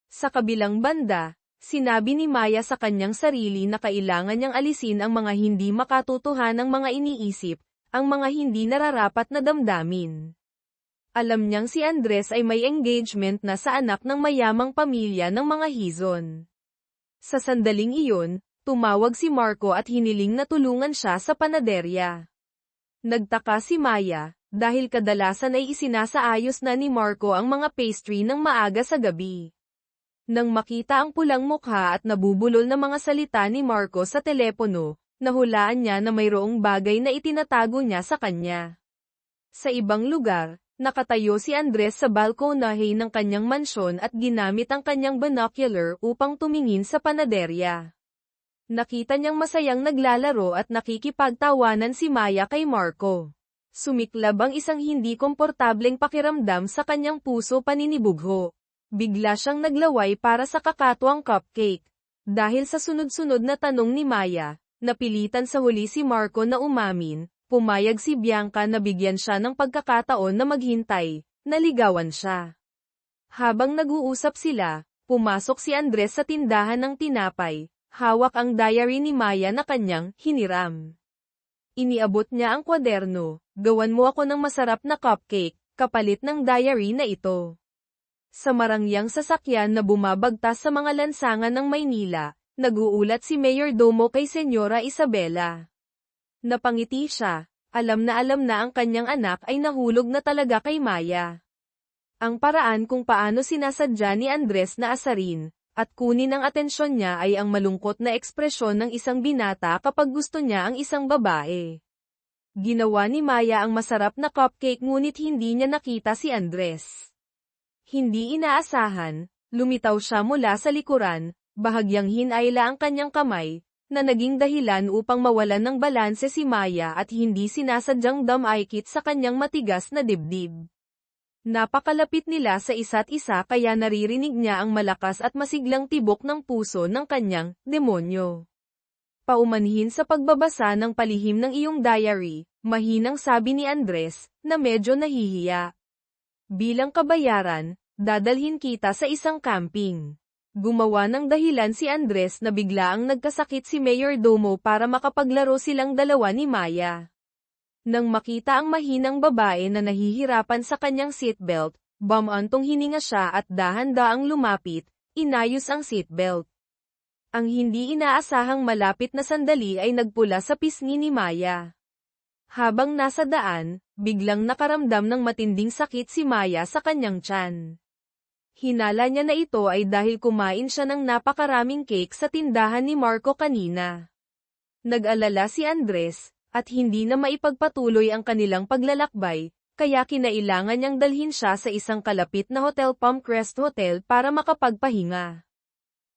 Sa kabilang banda, sinabi ni Maya sa kanyang sarili na kailangan niyang alisin ang mga hindi makatotohanang mga iniisip, ang mga hindi nararapat na damdamin. Alam niyang si Andres ay may engagement na sa anak ng mayamang pamilya ng mga Hizon. Sa sandaling iyon, tumawag si Marco at hiniling na tulungan siya sa panaderya. Nagtaka si Maya, dahil kadalasan ay isinasaayos na ni Marco ang mga pastry ng maaga sa gabi. Nang makita ang pulang mukha at nabubulol na mga salita ni Marco sa telepono, nahulaan niya na mayroong bagay na itinatago niya sa kanya. Sa ibang lugar, nakatayo si Andres sa balkonahe ng kanyang mansyon at ginamit ang kanyang binocular upang tumingin sa panaderya. Nakita niyang masayang naglalaro at nakikipagtawanan si Maya kay Marco. Sumiklab ang isang hindi komportableng pakiramdam sa kanyang puso paninibugho. Bigla siyang naglaway para sa kakatuwang cupcake. Dahil sa sunod-sunod na tanong ni Maya, napilitan sa huli si Marco na umamin. Pumayag si Bianca na bigyan siya ng pagkakataon na maghintay, naligawan siya. Habang nag-uusap sila, pumasok si Andres sa tindahan ng tinapay, hawak ang diary ni Maya na kanyang hiniram. Iniabot niya ang kwaderno, gawan mo ako ng masarap na cupcake, kapalit ng diary na ito. Sa marangyang sasakyan na bumabagtas sa mga lansangan ng Maynila, nag-uulat si Mayor Domo kay Senyora Isabela. Napangiti siya, alam na ang kanyang anak ay nahulog na talaga kay Maya. Ang paraan kung paano sinasadya ni Andres na asarin, at kunin ang atensyon niya ay ang malungkot na ekspresyon ng isang binata kapag gusto niya ang isang babae. Ginawa ni Maya ang masarap na cupcake ngunit hindi niya nakita si Andres. Hindi inaasahan, lumitaw siya mula sa likuran, bahagyang hinayla ang kanyang kamay, na naging dahilan upang mawalan ng balanse si Maya at hindi sinasadyang damaykit sa kanyang matigas na dibdib. Napakalapit nila sa isa't isa kaya naririnig niya ang malakas at masiglang tibok ng puso ng kanyang demonyo. Paumanhin sa pagbabasa ng palihim ng iyong diary, mahinang sabi ni Andres, na medyo nahihiya. Bilang kabayaran, dadalhin kita sa isang camping. Gumawa ng dahilan si Andres na biglaang nagkasakit si Mayor Domo para makapaglaro silang dalawa ni Maya. Nang makita ang mahinang babae na nahihirapan sa kanyang seatbelt, bumantong hininga siya at dahan-daang lumapit, inayos ang seatbelt. Ang hindi inaasahang malapit na sandali ay nagpula sa pisngi ni Maya. Habang nasa daan, biglang nakaramdam ng matinding sakit si Maya sa kanyang tiyan. Hinala niya na ito ay dahil kumain siya ng napakaraming cake sa tindahan ni Marco kanina. Nag-alala si Andres, at hindi na maipagpatuloy ang kanilang paglalakbay, kaya kinailangan niyang dalhin siya sa isang kalapit na Hotel Palm Crest Hotel para makapagpahinga.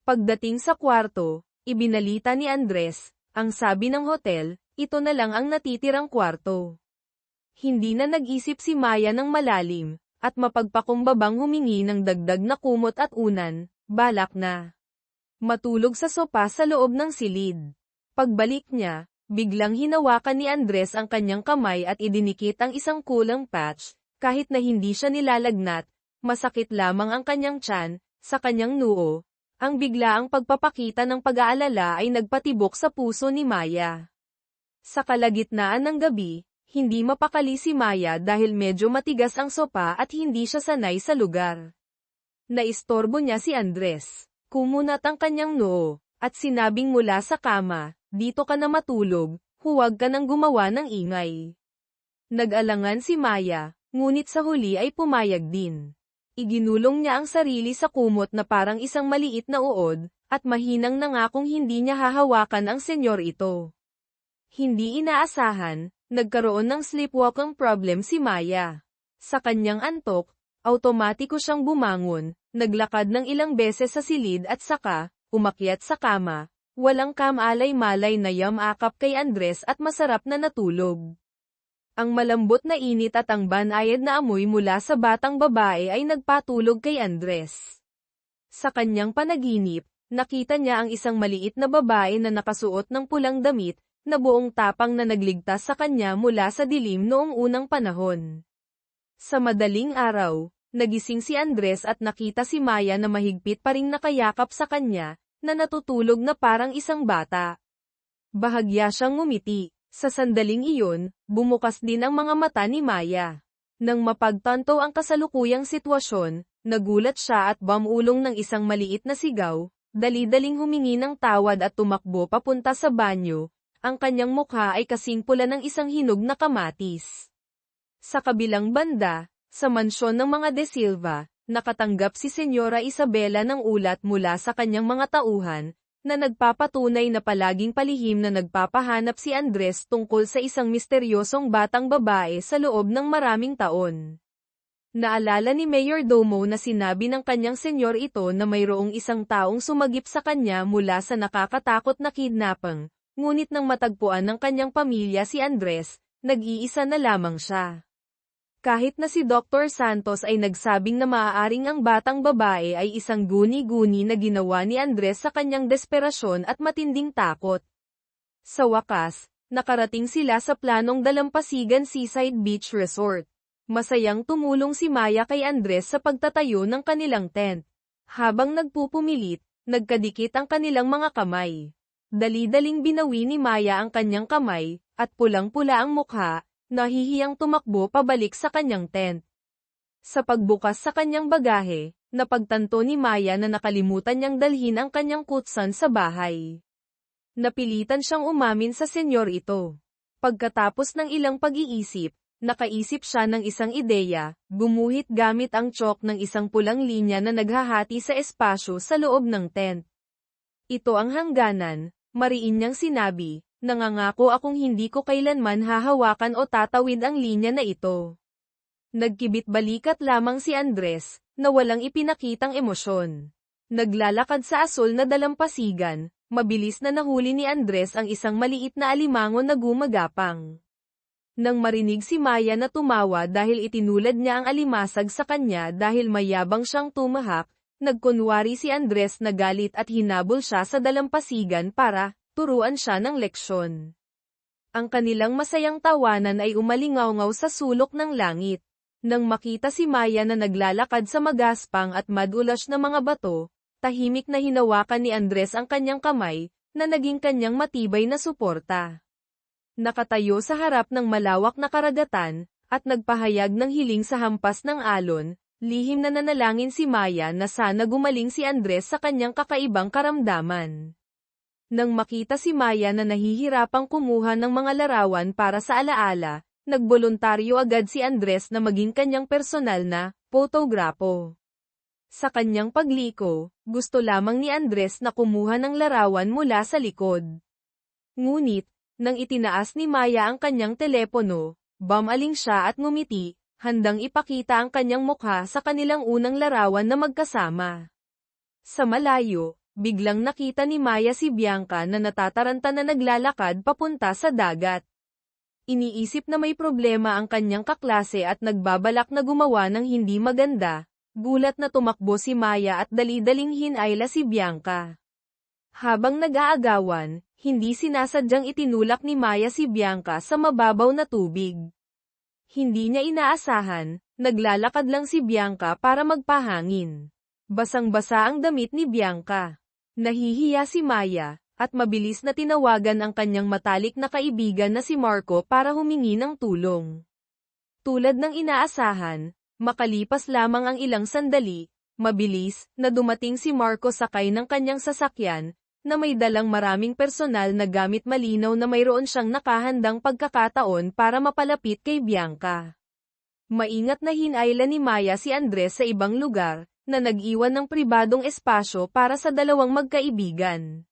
Pagdating sa kwarto, ibinalita ni Andres, ang sabi ng hotel, ito na lang ang natitirang kwarto. Hindi na nag-isip si Maya ng malalim, at mapagpakumbabang humingi ng dagdag na kumot at unan, balak na matulog sa sopa sa loob ng silid. Pagbalik niya, biglang hinawakan ni Andres ang kanyang kamay at idinikit ang isang kulang patch, kahit na hindi siya nilalagnat, masakit lamang ang kanyang tiyan, sa kanyang noo. Ang biglaang pagpapakita ng pag-aalala ay nagpatibok sa puso ni Maya. Sa kalagitnaan ng gabi, hindi mapakali si Maya dahil medyo matigas ang sopa at hindi siya sanay sa lugar. Naistorbo niya si Andres. Kumunat ang kanyang noo, at sinabing mula sa kama, dito ka na matulog, huwag ka nang gumawa ng ingay. Nag-alangan si Maya, ngunit sa huli ay pumayag din. Iginulong niya ang sarili sa kumot na parang isang maliit na uod, at mahinang nangakong hindi niya hahawakan ang senyor ito. Hindi inaasahan, nagkaroon ng sleepwalking problem si Maya. Sa kanyang antok, automatiko siyang bumangon, naglakad ng ilang beses sa silid at saka, umakyat sa kama, walang kamalay-malay na yamakap kay Andres at masarap na natulog. Ang malambot na init at ang banayad na amoy mula sa batang babae ay nagpatulog kay Andres. Sa kanyang panaginip, nakita niya ang isang maliit na babae na nakasuot ng pulang damit, na buong tapang na nagligtas sa kanya mula sa dilim noong unang panahon. Sa madaling araw, nagising si Andres at nakita si Maya na mahigpit pa ring nakayakap sa kanya, na natutulog na parang isang bata. Bahagya siyang ngumiti. Sa sandaling iyon, bumukas din ang mga mata ni Maya. Nang mapagtanto ang kasalukuyang sitwasyon, nagulat siya at bumulong ng isang maliit na sigaw, dali-daling humingi ng tawad at tumakbo papunta sa banyo. Ang kanyang mukha ay kasing pula ng isang hinog na kamatis. Sa kabilang banda, sa mansyon ng mga De Silva, nakatanggap si Senyora Isabela ng ulat mula sa kanyang mga tauhan, na nagpapatunay na palaging palihim na nagpapahanap si Andres tungkol sa isang misteryosong batang babae sa loob ng maraming taon. Naalala ni Mayor Domo na sinabi ng kanyang senyor ito na mayroong isang taong sumagip sa kanya mula sa nakakatakot na kidnapping. Ngunit nang matagpuan ng kanyang pamilya si Andres, nag-iisa na lamang siya. Kahit na si Dr. Santos ay nagsabing na maaaring ang batang babae ay isang guni-guni na ginawa ni Andres sa kanyang desperasyon at matinding takot. Sa wakas, nakarating sila sa planong Dalampasigan Seaside Beach Resort. Masayang tumulong si Maya kay Andres sa pagtatayo ng kanilang tent. Habang nagpupumilit, nagkadikit ang kanilang mga kamay. Dali-daling binawi ni Maya ang kanyang kamay, at pulang-pula ang mukha, nahihiyang tumakbo pabalik sa kanyang tent. Sa pagbukas sa kanyang bagahe, napagtanto ni Maya na nakalimutan niyang dalhin ang kanyang kutsan sa bahay. Napilitan siyang umamin sa senyor ito. Pagkatapos ng ilang pag-iisip, nakaisip siya ng isang ideya, gumuhit gamit ang chalk ng isang pulang linya na naghahati sa espasyo sa loob ng tent. Ito ang hangganan. Mariin niyang sinabi, nangangako akong hindi ko kailanman hahawakan o tatawid ang linya na ito. Nagkibit-balikat lamang si Andres, na walang ipinakitang emosyon. Naglalakad sa asul na dalampasigan, mabilis na nahuli ni Andres ang isang maliit na alimango na gumagapang. Nang marinig si Maya na tumawa dahil itinulad niya ang alimasag sa kanya dahil mayabang siyang tumahak, nagkunwari si Andres na galit at hinabol siya sa dalampasigan para turuan siya ng leksyon. Ang kanilang masayang tawanan ay umalingaw-ngaw sa sulok ng langit. Nang makita si Maya na naglalakad sa magaspang at madulas na mga bato, tahimik na hinawakan ni Andres ang kanyang kamay, na naging kanyang matibay na suporta. Nakatayo sa harap ng malawak na karagatan, at nagpahayag ng hiling sa hampas ng alon, lihim na nanalangin si Maya na sana gumaling si Andres sa kanyang kakaibang karamdaman. Nang makita si Maya na nahihirapang kumuha ng mga larawan para sa alaala, nagboluntaryo agad si Andres na maging kanyang personal na fotograpo. Sa kanyang pagliko, gusto lamang ni Andres na kumuha ng larawan mula sa likod. Ngunit, nang itinaas ni Maya ang kanyang telepono, bumaling siya at ngumiti, handang ipakita ang kanyang mukha sa kanilang unang larawan na magkasama. Sa malayo, biglang nakita ni Maya si Bianca na natataranta na naglalakad papunta sa dagat. Iniisip na may problema ang kanyang kaklase at nagbabalak na gumawa ng hindi maganda. Gulat na tumakbo si Maya at dali-daling hinayla si Bianca. Habang nag-aagawan, hindi sinasadyang itinulak ni Maya si Bianca sa mababaw na tubig. Hindi niya inaasahan, naglalakad lang si Bianca para magpahangin. Basang-basa ang damit ni Bianca. Nahihiya si Maya, at mabilis na tinawagan ang kanyang matalik na kaibigan na si Marco para humingi ng tulong. Tulad ng inaasahan, makalipas lamang ang ilang sandali, mabilis, na dumating si Marco sakay ng kanyang sasakyan, na may dalang maraming personal na gamit malinaw na mayroon siyang nakahandang pagkakataon para mapalapit kay Bianca. Maingat na hinayla ni Maya si Andres sa ibang lugar, na nag-iwan ng pribadong espasyo para sa dalawang magkaibigan.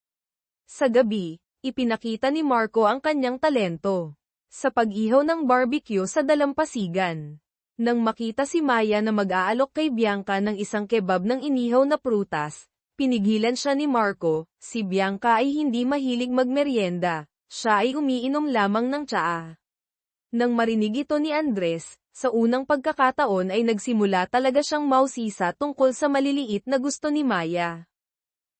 Sa gabi, ipinakita ni Marco ang kanyang talento sa pag-ihaw ng barbecue sa dalampasigan. Nang makita si Maya na mag-aalok kay Bianca ng isang kebab ng inihaw na prutas, pinigilan siya ni Marco. Si Bianca ay hindi mahilig magmeryenda, siya ay umiinom lamang ng tsaa. Nang marinig ito ni Andres, sa unang pagkakataon ay nagsimula talaga siyang mausisa tungkol sa maliliit na gusto ni Maya.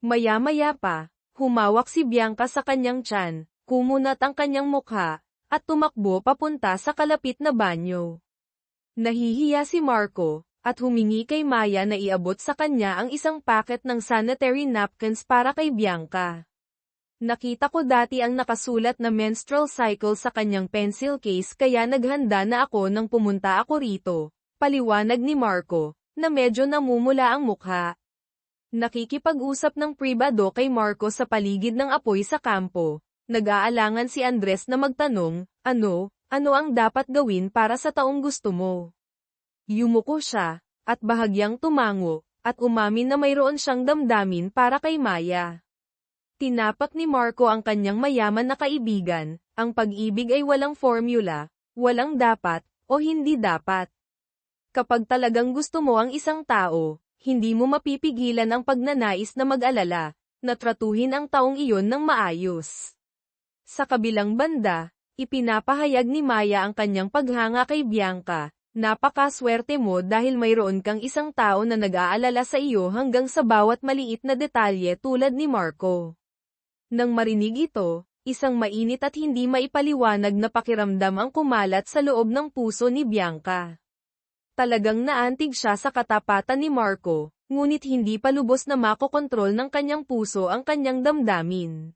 Maya-maya pa, humawak si Bianca sa kanyang tiyan, kumunat ang kanyang mukha, at tumakbo papunta sa kalapit na banyo. Nahihiya si Marco, at humingi kay Maya na iabot sa kanya ang isang packet ng sanitary napkins para kay Bianca. Nakita ko dati ang nakasulat na menstrual cycle sa kanyang pencil case kaya naghanda na ako nang pumunta ako rito, paliwanag ni Marco, na medyo namumula ang mukha. Nakikipag-usap ng pribado kay Marco sa paligid ng apoy sa kampo. Nag-aalangan si Andres na magtanong, ano ang dapat gawin para sa taong gusto mo? Yumuko siya, at bahagyang tumango, at umamin na mayroon siyang damdamin para kay Maya. Tinapak ni Marco ang kanyang mayaman na kaibigan, ang pag-ibig ay walang formula, walang dapat, o hindi dapat. Kapag talagang gusto mo ang isang tao, hindi mo mapipigilan ang pagnanais na mag-alala, na tratuhin ang taong iyon ng maayos. Sa kabilang banda, ipinapahayag ni Maya ang kanyang paghanga kay Bianca. Napakaswerte mo dahil mayroon kang isang tao na nag-aalala sa iyo hanggang sa bawat maliit na detalye tulad ni Marco. Nang marinig ito, isang mainit at hindi maipaliwanag na pakiramdam ang kumalat sa loob ng puso ni Bianca. Talagang naantig siya sa katapatan ni Marco, ngunit hindi pa lubos na makokontrol ng kanyang puso ang kanyang damdamin.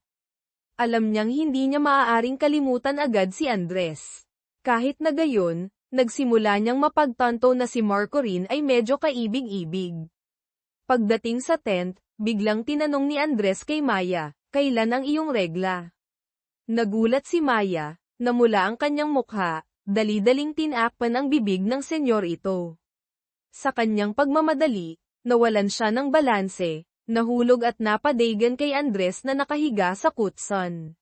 Alam niyang hindi niya maaaring kalimutan agad si Andres. Kahit na gayon, nagsimula niyang mapagtanto na si Marco rin ay medyo kaibig-ibig. Pagdating sa tent, biglang tinanong ni Andres kay Maya, kailan ang iyong regla? Nagulat si Maya, namula ang kanyang mukha, dali-daling tinakpan ang bibig ng senyor ito. Sa kanyang pagmamadali, nawalan siya ng balanse. Nahulog at napadaygan kay Andres na nakahiga sa kutson.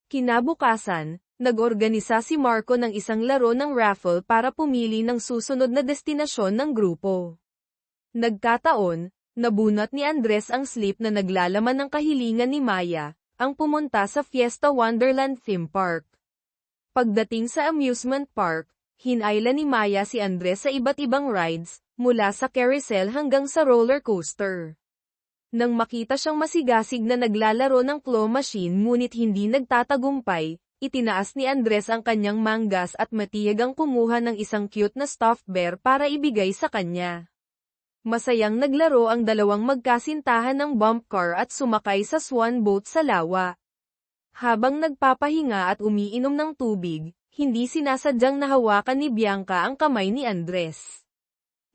Kinabukasan, nag-organisa si Marco ng isang laro ng raffle para pumili ng susunod na destinasyon ng grupo. Nagkataon, nabunot ni Andres ang slip na naglalaman ng kahilingan ni Maya, ang pumunta sa Fiesta Wonderland theme park. Pagdating sa amusement park, hinayla ni Maya si Andres sa iba't ibang rides, mula sa carousel hanggang sa roller coaster. Nang makita siyang masigasig na naglalaro ng claw machine ngunit hindi nagtatagumpay, itinaas ni Andres ang kanyang manggas at matiyagang kumuha ng isang cute na stuffed bear para ibigay sa kanya. Masayang naglaro ang dalawang magkasintahan ng bump car at sumakay sa swan boat sa lawa. Habang nagpapahinga at umiinom ng tubig, hindi sinasadyang nahawakan ni Bianca ang kamay ni Andres.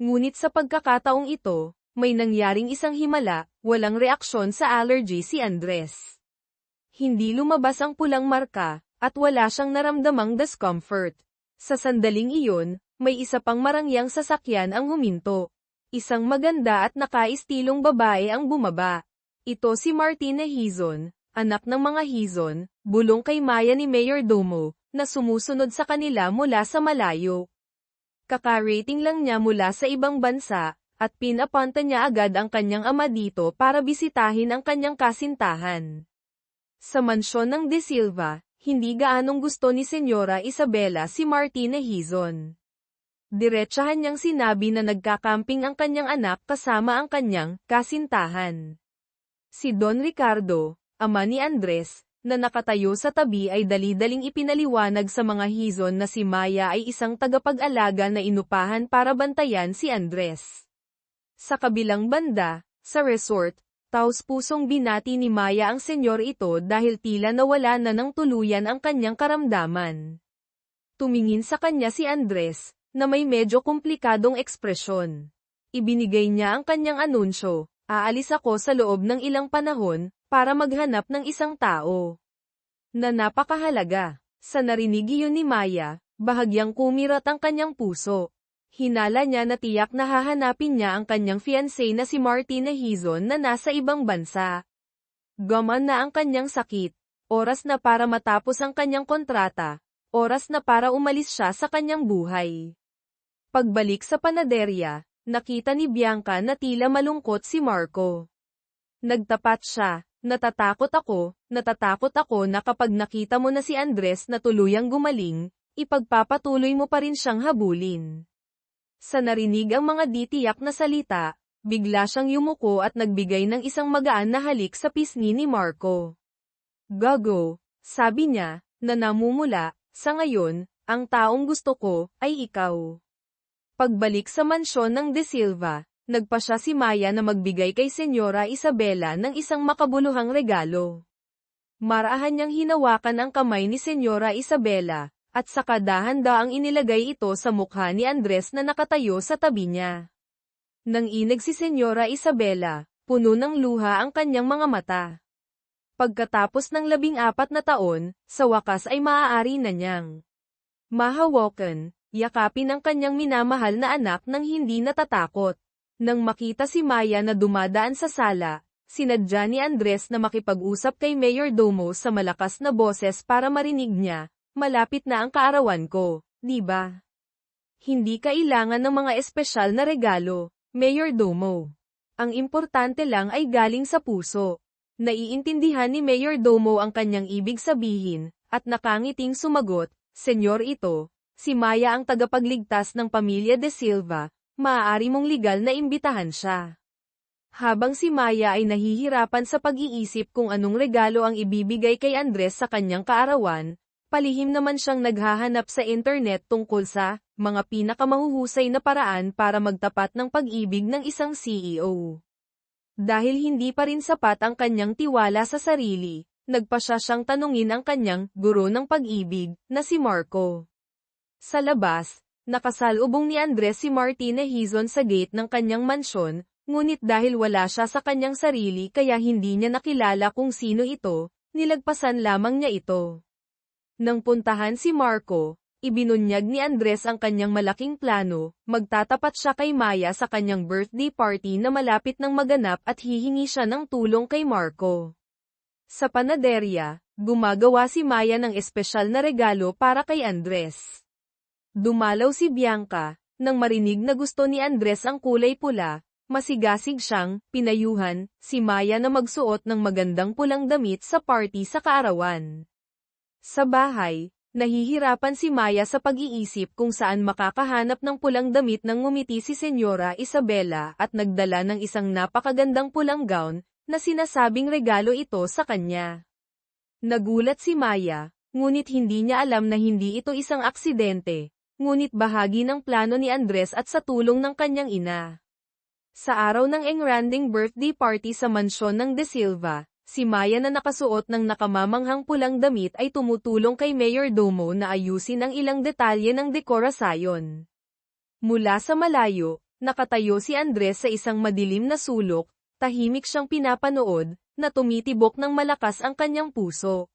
Ngunit sa pagkakataong ito, may nangyaring isang himala, walang reaksyon sa allergy si Andres. Hindi lumabas ang pulang marka, at wala siyang naramdamang discomfort. Sa sandaling iyon, may isa pang marangyang sasakyan ang huminto. Isang maganda at nakaistilong babae ang bumaba. Ito si Martina Hizon, anak ng mga Hizon, bulong kay Maya ni Mayordomo, na sumusunod sa kanila mula sa malayo. Kaka-rating lang niya mula sa ibang bansa, at pinapunta niya agad ang kanyang ama dito para bisitahin ang kanyang kasintahan. Sa mansyon ng De Silva, hindi gaanong gusto ni Senyora Isabela si Martina Hizon. Diretsahan niyang sinabi na nagkakamping ang kanyang anak kasama ang kanyang kasintahan. Si Don Ricardo, ama ni Andres, na nakatayo sa tabi ay dali-daling ipinaliwanag sa mga Hizon na si Maya ay isang tagapag-alaga na inupahan para bantayan si Andres. Sa kabilang banda, sa resort, taos-pusong binati ni Maya ang senyor ito dahil tila nawala na ng tuluyan ang kanyang karamdaman. Tumingin sa kanya si Andres, na may medyo komplikadong ekspresyon. Ibinigay niya ang kanyang anunsyo, aalis ako sa loob ng ilang panahon, para maghanap ng isang tao na napakahalaga. Sa narinig iyon ni Maya, bahagyang kumirat ang kanyang puso. Hinala niya na tiyak na hahanapin niya ang kanyang fiancé na si Martina Hizon na nasa ibang bansa. Gaman na ang kanyang sakit. Oras na para matapos ang kanyang kontrata. Oras na para umalis siya sa kanyang buhay. Pagbalik sa panaderya, nakita ni Bianca na tila malungkot si Marco. Nagtapat siya. Natatakot ako na kapag nakita mo na si Andres na tuluyang gumaling, ipagpapatuloy mo pa rin siyang habulin. Sa narinig ang mga ditiyak na salita, bigla siyang yumuko at nagbigay ng isang magaan na halik sa pisngi ni Marco. Gago, sabi niya, na namumula, sa ngayon, ang taong gusto ko, ay ikaw. Pagbalik sa mansyon ng De Silva, nagpasya si Maya na magbigay kay Senyora Isabela ng isang makabuluhang regalo. Marahan niyang hinawakan ang kamay ni Senyora Isabela, at saka dahan-daang inilagay ito sa mukha ni Andres na nakatayo sa tabi niya. Nang inig si Senyora Isabela, puno ng luha ang kanyang mga mata. Pagkatapos ng 14 na taon, sa wakas ay maaari na niyang mahawakan, yakapin ang kanyang minamahal na anak nang hindi natatakot. Nang makita si Maya na dumadaan sa sala, sinadya ni Andres na makipag-usap kay Mayordomo sa malakas na boses para marinig niya, malapit na ang kaarawan ko, di ba? Hindi kailangan ng mga espesyal na regalo, Mayordomo. Ang importante lang ay galing sa puso. Naiintindihan ni Mayordomo ang kanyang ibig sabihin, at nakangiting sumagot, Senyor ito, si Maya ang tagapagligtas ng pamilya De Silva. Maaari mong legal na imbitahan siya. Habang si Maya ay nahihirapan sa pag-iisip kung anong regalo ang ibibigay kay Andres sa kanyang kaarawan, palihim naman siyang naghahanap sa internet tungkol sa mga pinakamahuhusay na paraan para magtapat ng pag-ibig ng isang CEO. Dahil hindi pa rin sapat ang kanyang tiwala sa sarili, nagpasya siyang tanungin ang kanyang guro ng pag-ibig na si Marco. Sa labas, nakasalubong ni Andres si Martina Hizon sa gate ng kanyang mansyon, ngunit dahil wala siya sa kanyang sarili kaya hindi niya nakilala kung sino ito, nilagpasan lamang niya ito. Nang puntahan si Marco, ibinunyag ni Andres ang kanyang malaking plano, magtatapat siya kay Maya sa kanyang birthday party na malapit ng maganap at hihingi siya ng tulong kay Marco. Sa panaderya, gumagawa si Maya ng espesyal na regalo para kay Andres. Dumalaw si Bianca, nang marinig na gusto ni Andres ang kulay pula, masigasig siyang pinayuhan si Maya na magsuot ng magandang pulang damit sa party sa kaarawan. Sa bahay, nahihirapan si Maya sa pag-iisip kung saan makakahanap ng pulang damit nang ngumiti si Senyora Isabela at nagdala ng isang napakagandang pulang gown, na sinasabing regalo ito sa kanya. Nagulat si Maya, ngunit hindi niya alam na hindi ito isang aksidente. Ngunit bahagi ng plano ni Andres at sa tulong ng kanyang ina. Sa araw ng engranding birthday party sa mansyon ng De Silva, si Maya na nakasuot ng nakamamanghang pulang damit ay tumutulong kay Mayordomo na ayusin ang ilang detalye ng dekorasyon. Mula sa malayo, nakatayo si Andres sa isang madilim na sulok, tahimik siyang pinapanood, na tumitibok ng malakas ang kanyang puso.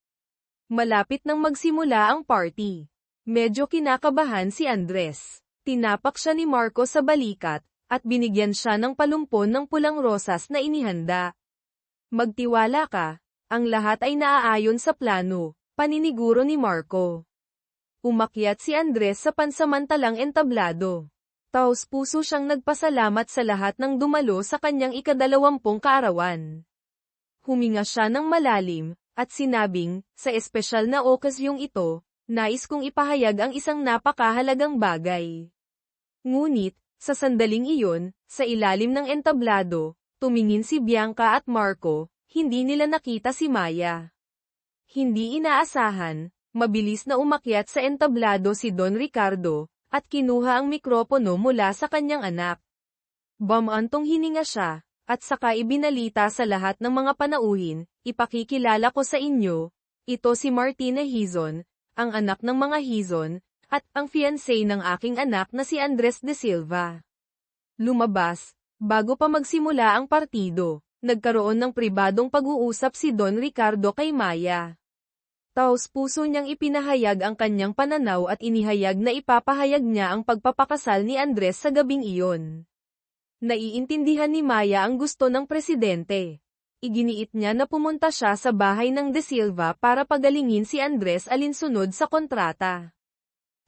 Malapit nang magsimula ang party. Medyo kinakabahan si Andres. Tinapak siya ni Marco sa balikat, at binigyan siya ng palumpon ng pulang rosas na inihanda. Magtiwala ka, ang lahat ay naaayon sa plano, paniniguro ni Marco. Umakyat si Andres sa pansamantalang entablado. Taos-puso siyang nagpasalamat sa lahat ng dumalo sa kanyang ika-20 kaarawan. Huminga siya ng malalim, at sinabing, sa espesyal na okasyong ito, nais kong ipahayag ang isang napakahalagang bagay. Ngunit, sa sandaling iyon, sa ilalim ng entablado, tumingin si Bianca at Marco, hindi nila nakita si Maya. Hindi inaasahan, mabilis na umakyat sa entablado si Don Ricardo, at kinuha ang mikropono mula sa kanyang anak. Bamantong hininga siya, at saka ibinalita sa lahat ng mga panauhin, ipakikilala ko sa inyo, ito si Martina Hizon, ang anak ng mga Hizon, at ang fiancé ng aking anak na si Andres de Silva. Lumabas, bago pa magsimula ang partido, nagkaroon ng pribadong pag-uusap si Don Ricardo kay Maya. Taos-puso niyang ipinahayag ang kanyang pananaw at inihayag na ipapahayag niya ang pagpapakasal ni Andres sa gabing iyon. Naiintindihan ni Maya ang gusto ng presidente. Iginiit niya na pumunta siya sa bahay ng De Silva para pagalingin si Andres alinsunod sa kontrata.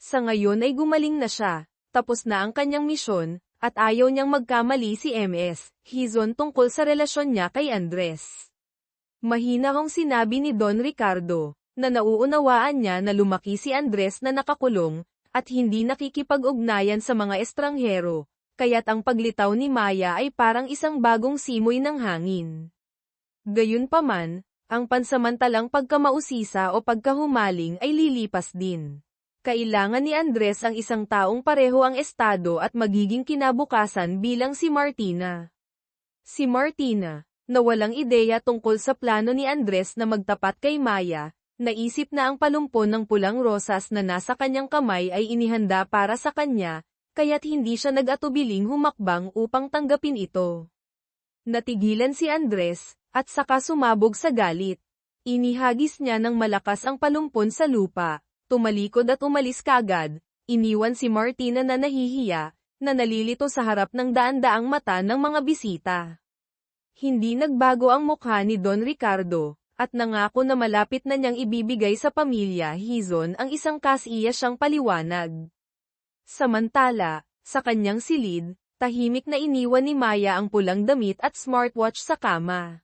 Sa ngayon ay gumaling na siya, tapos na ang kanyang misyon, at ayaw niyang magkamali si MS Hizon tungkol sa relasyon niya kay Andres. Mahina hong sinabi ni Don Ricardo, na nauunawaan niya na lumaki si Andres na nakakulong, at hindi nakikipag-ugnayan sa mga estranghero, kaya't ang paglitaw ni Maya ay parang isang bagong simoy ng hangin. Gayunpaman, ang pansamantalang pagkamausisa o pagkahumaling ay lilipas din. Kailangan ni Andres ang isang taong pareho ang estado at magiging kinabukasan bilang si Martina. Si Martina, na walang ideya tungkol sa plano ni Andres na magtapat kay Maya, naisip na ang palumpon ng pulang rosas na nasa kanyang kamay ay inihanda para sa kanya, kaya't hindi siya nag-atubiling humakbang upang tanggapin ito. Natigilan si Andres, at saka sumabog sa galit. Inihagis niya ng malakas ang palumpon sa lupa, tumalikod at umalis kaagad, iniwan si Martina na nahihiya, na nalilito sa harap ng daan-daang mata ng mga bisita. Hindi nagbago ang mukha ni Don Ricardo, at nangako na malapit na niyang ibibigay sa pamilya Hizon ang isang kasiya siyang paliwanag. Samantala, sa kanyang silid, tahimik na iniwan ni Maya ang pulang damit at smartwatch sa kama.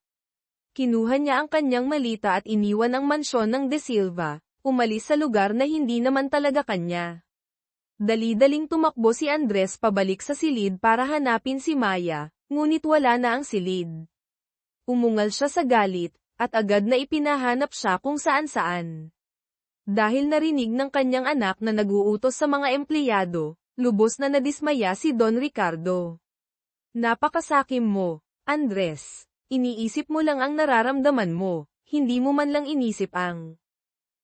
Kinuha niya ang kanyang malita at iniwan ang mansyon ng De Silva, umalis sa lugar na hindi naman talaga kanya. Dali-daling tumakbo si Andres pabalik sa silid para hanapin si Maya, ngunit wala na ang silid. Umungal siya sa galit, at agad na ipinahanap siya kung saan-saan. Dahil narinig ng kanyang anak na nag-uutos sa mga empleyado, lubos na nadismaya si Don Ricardo. Napakasakim mo, Andres. Iniisip mo lang ang nararamdaman mo, hindi mo man lang inisip ang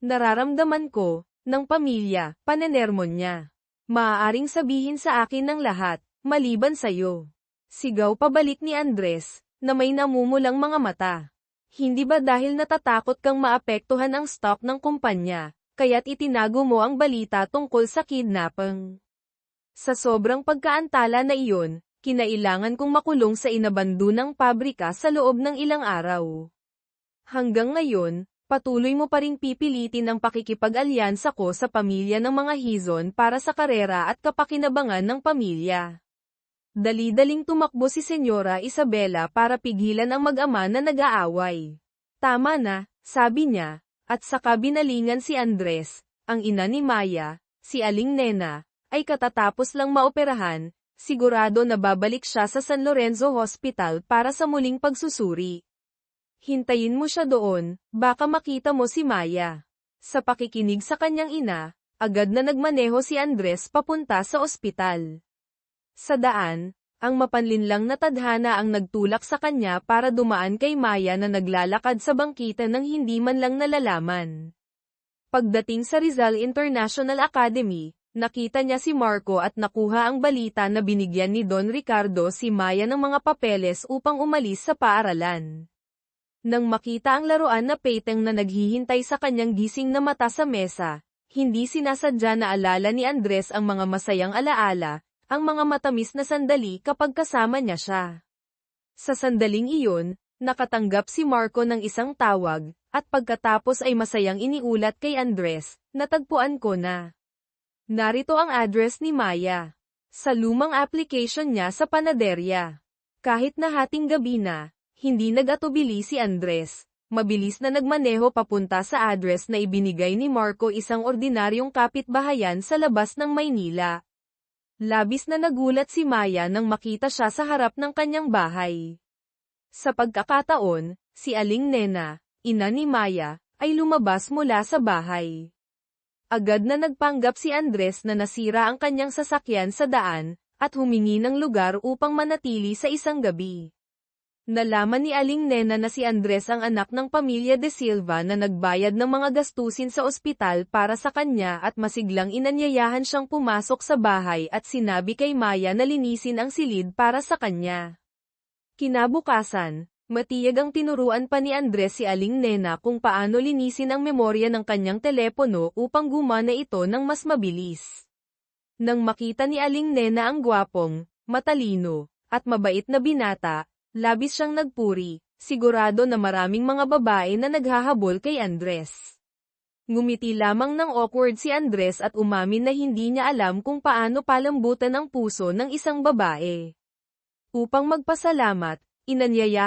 nararamdaman ko, ng pamilya, panenermon niya. Maaaring sabihin sa akin ng lahat, maliban sa'yo. Sigaw pabalik ni Andres, na may namumulang mga mata. Hindi ba dahil natatakot kang maapektuhan ang stock ng kumpanya, kaya't itinago mo ang balita tungkol sa kidnapping? Sa sobrang pagkaantala na iyon, kinailangan kong makulong sa inabandonang pabrika sa loob ng ilang araw. Hanggang ngayon, patuloy mo pa ring pipilitin ang pakikipag-alyansa ko sa pamilya ng mga Hizon para sa karera at kapakinabangan ng pamilya. Dali-daling tumakbo si Senyora Isabela para pigilan ang mag-ama na nag-aaway. Tama na, sabi niya, at saka binalingan si Andres, ang ina ni Maya, si Aling Nena, ay katatapos lang maoperahan, sigurado na babalik siya sa San Lorenzo Hospital para sa muling pagsusuri. Hintayin mo siya doon, baka makita mo si Maya. Sa pakikinig sa kanyang ina, agad na nagmaneho si Andres papunta sa ospital. Sa daan, ang mapanlinlang na tadhana ang nagtulak sa kanya para dumaan kay Maya na naglalakad sa bangkita ng hindi man lang nalalaman. Pagdating sa Rizal International Academy, nakita niya si Marco at nakuha ang balita na binigyan ni Don Ricardo si Maya ng mga papeles upang umalis sa paaralan. Nang makita ang laruan na Peyteng na naghihintay sa kanyang gising na mata sa mesa, hindi sinasadya na alala ni Andres ang mga masayang alaala, ang mga matamis na sandali kapag kasama niya siya. Sa sandaling iyon, nakatanggap si Marco ng isang tawag, at pagkatapos ay masayang iniulat kay Andres, natagpuan ko na. Narito ang address ni Maya. Sa lumang application niya sa panaderya. Kahit na hating gabi na, hindi nag-atubili si Andres. Mabilis na nagmaneho papunta sa address na ibinigay ni Marco, isang ordinaryong kapitbahayan sa labas ng Maynila. Labis na nagulat si Maya nang makita siya sa harap ng kanyang bahay. Sa pagkakataon, si Aling Nena, ina ni Maya, ay lumabas mula sa bahay. Agad na nagpanggap si Andres na nasira ang kanyang sasakyan sa daan, at humingi ng lugar upang manatili sa isang gabi. Nalaman ni Aling Nena na si Andres ang anak ng pamilya De Silva na nagbayad ng mga gastusin sa ospital para sa kanya at masiglang inanyayahan siyang pumasok sa bahay at sinabi kay Maya na linisin ang silid para sa kanya. Kinabukasan, matiyag ang tinuruan pa ni Andres si Aling Nena kung paano linisin ang memorya ng kanyang telepono upang gumana ito ng mas mabilis. Nang makita ni Aling Nena ang gwapong, matalino, at mabait na binata, labis siyang nagpuri, sigurado na maraming mga babae na naghahabol kay Andres. Ngumiti lamang ng awkward si Andres at umamin na hindi niya alam kung paano palambutan ang puso ng isang babae. Upang magpasalamat, inanyayahan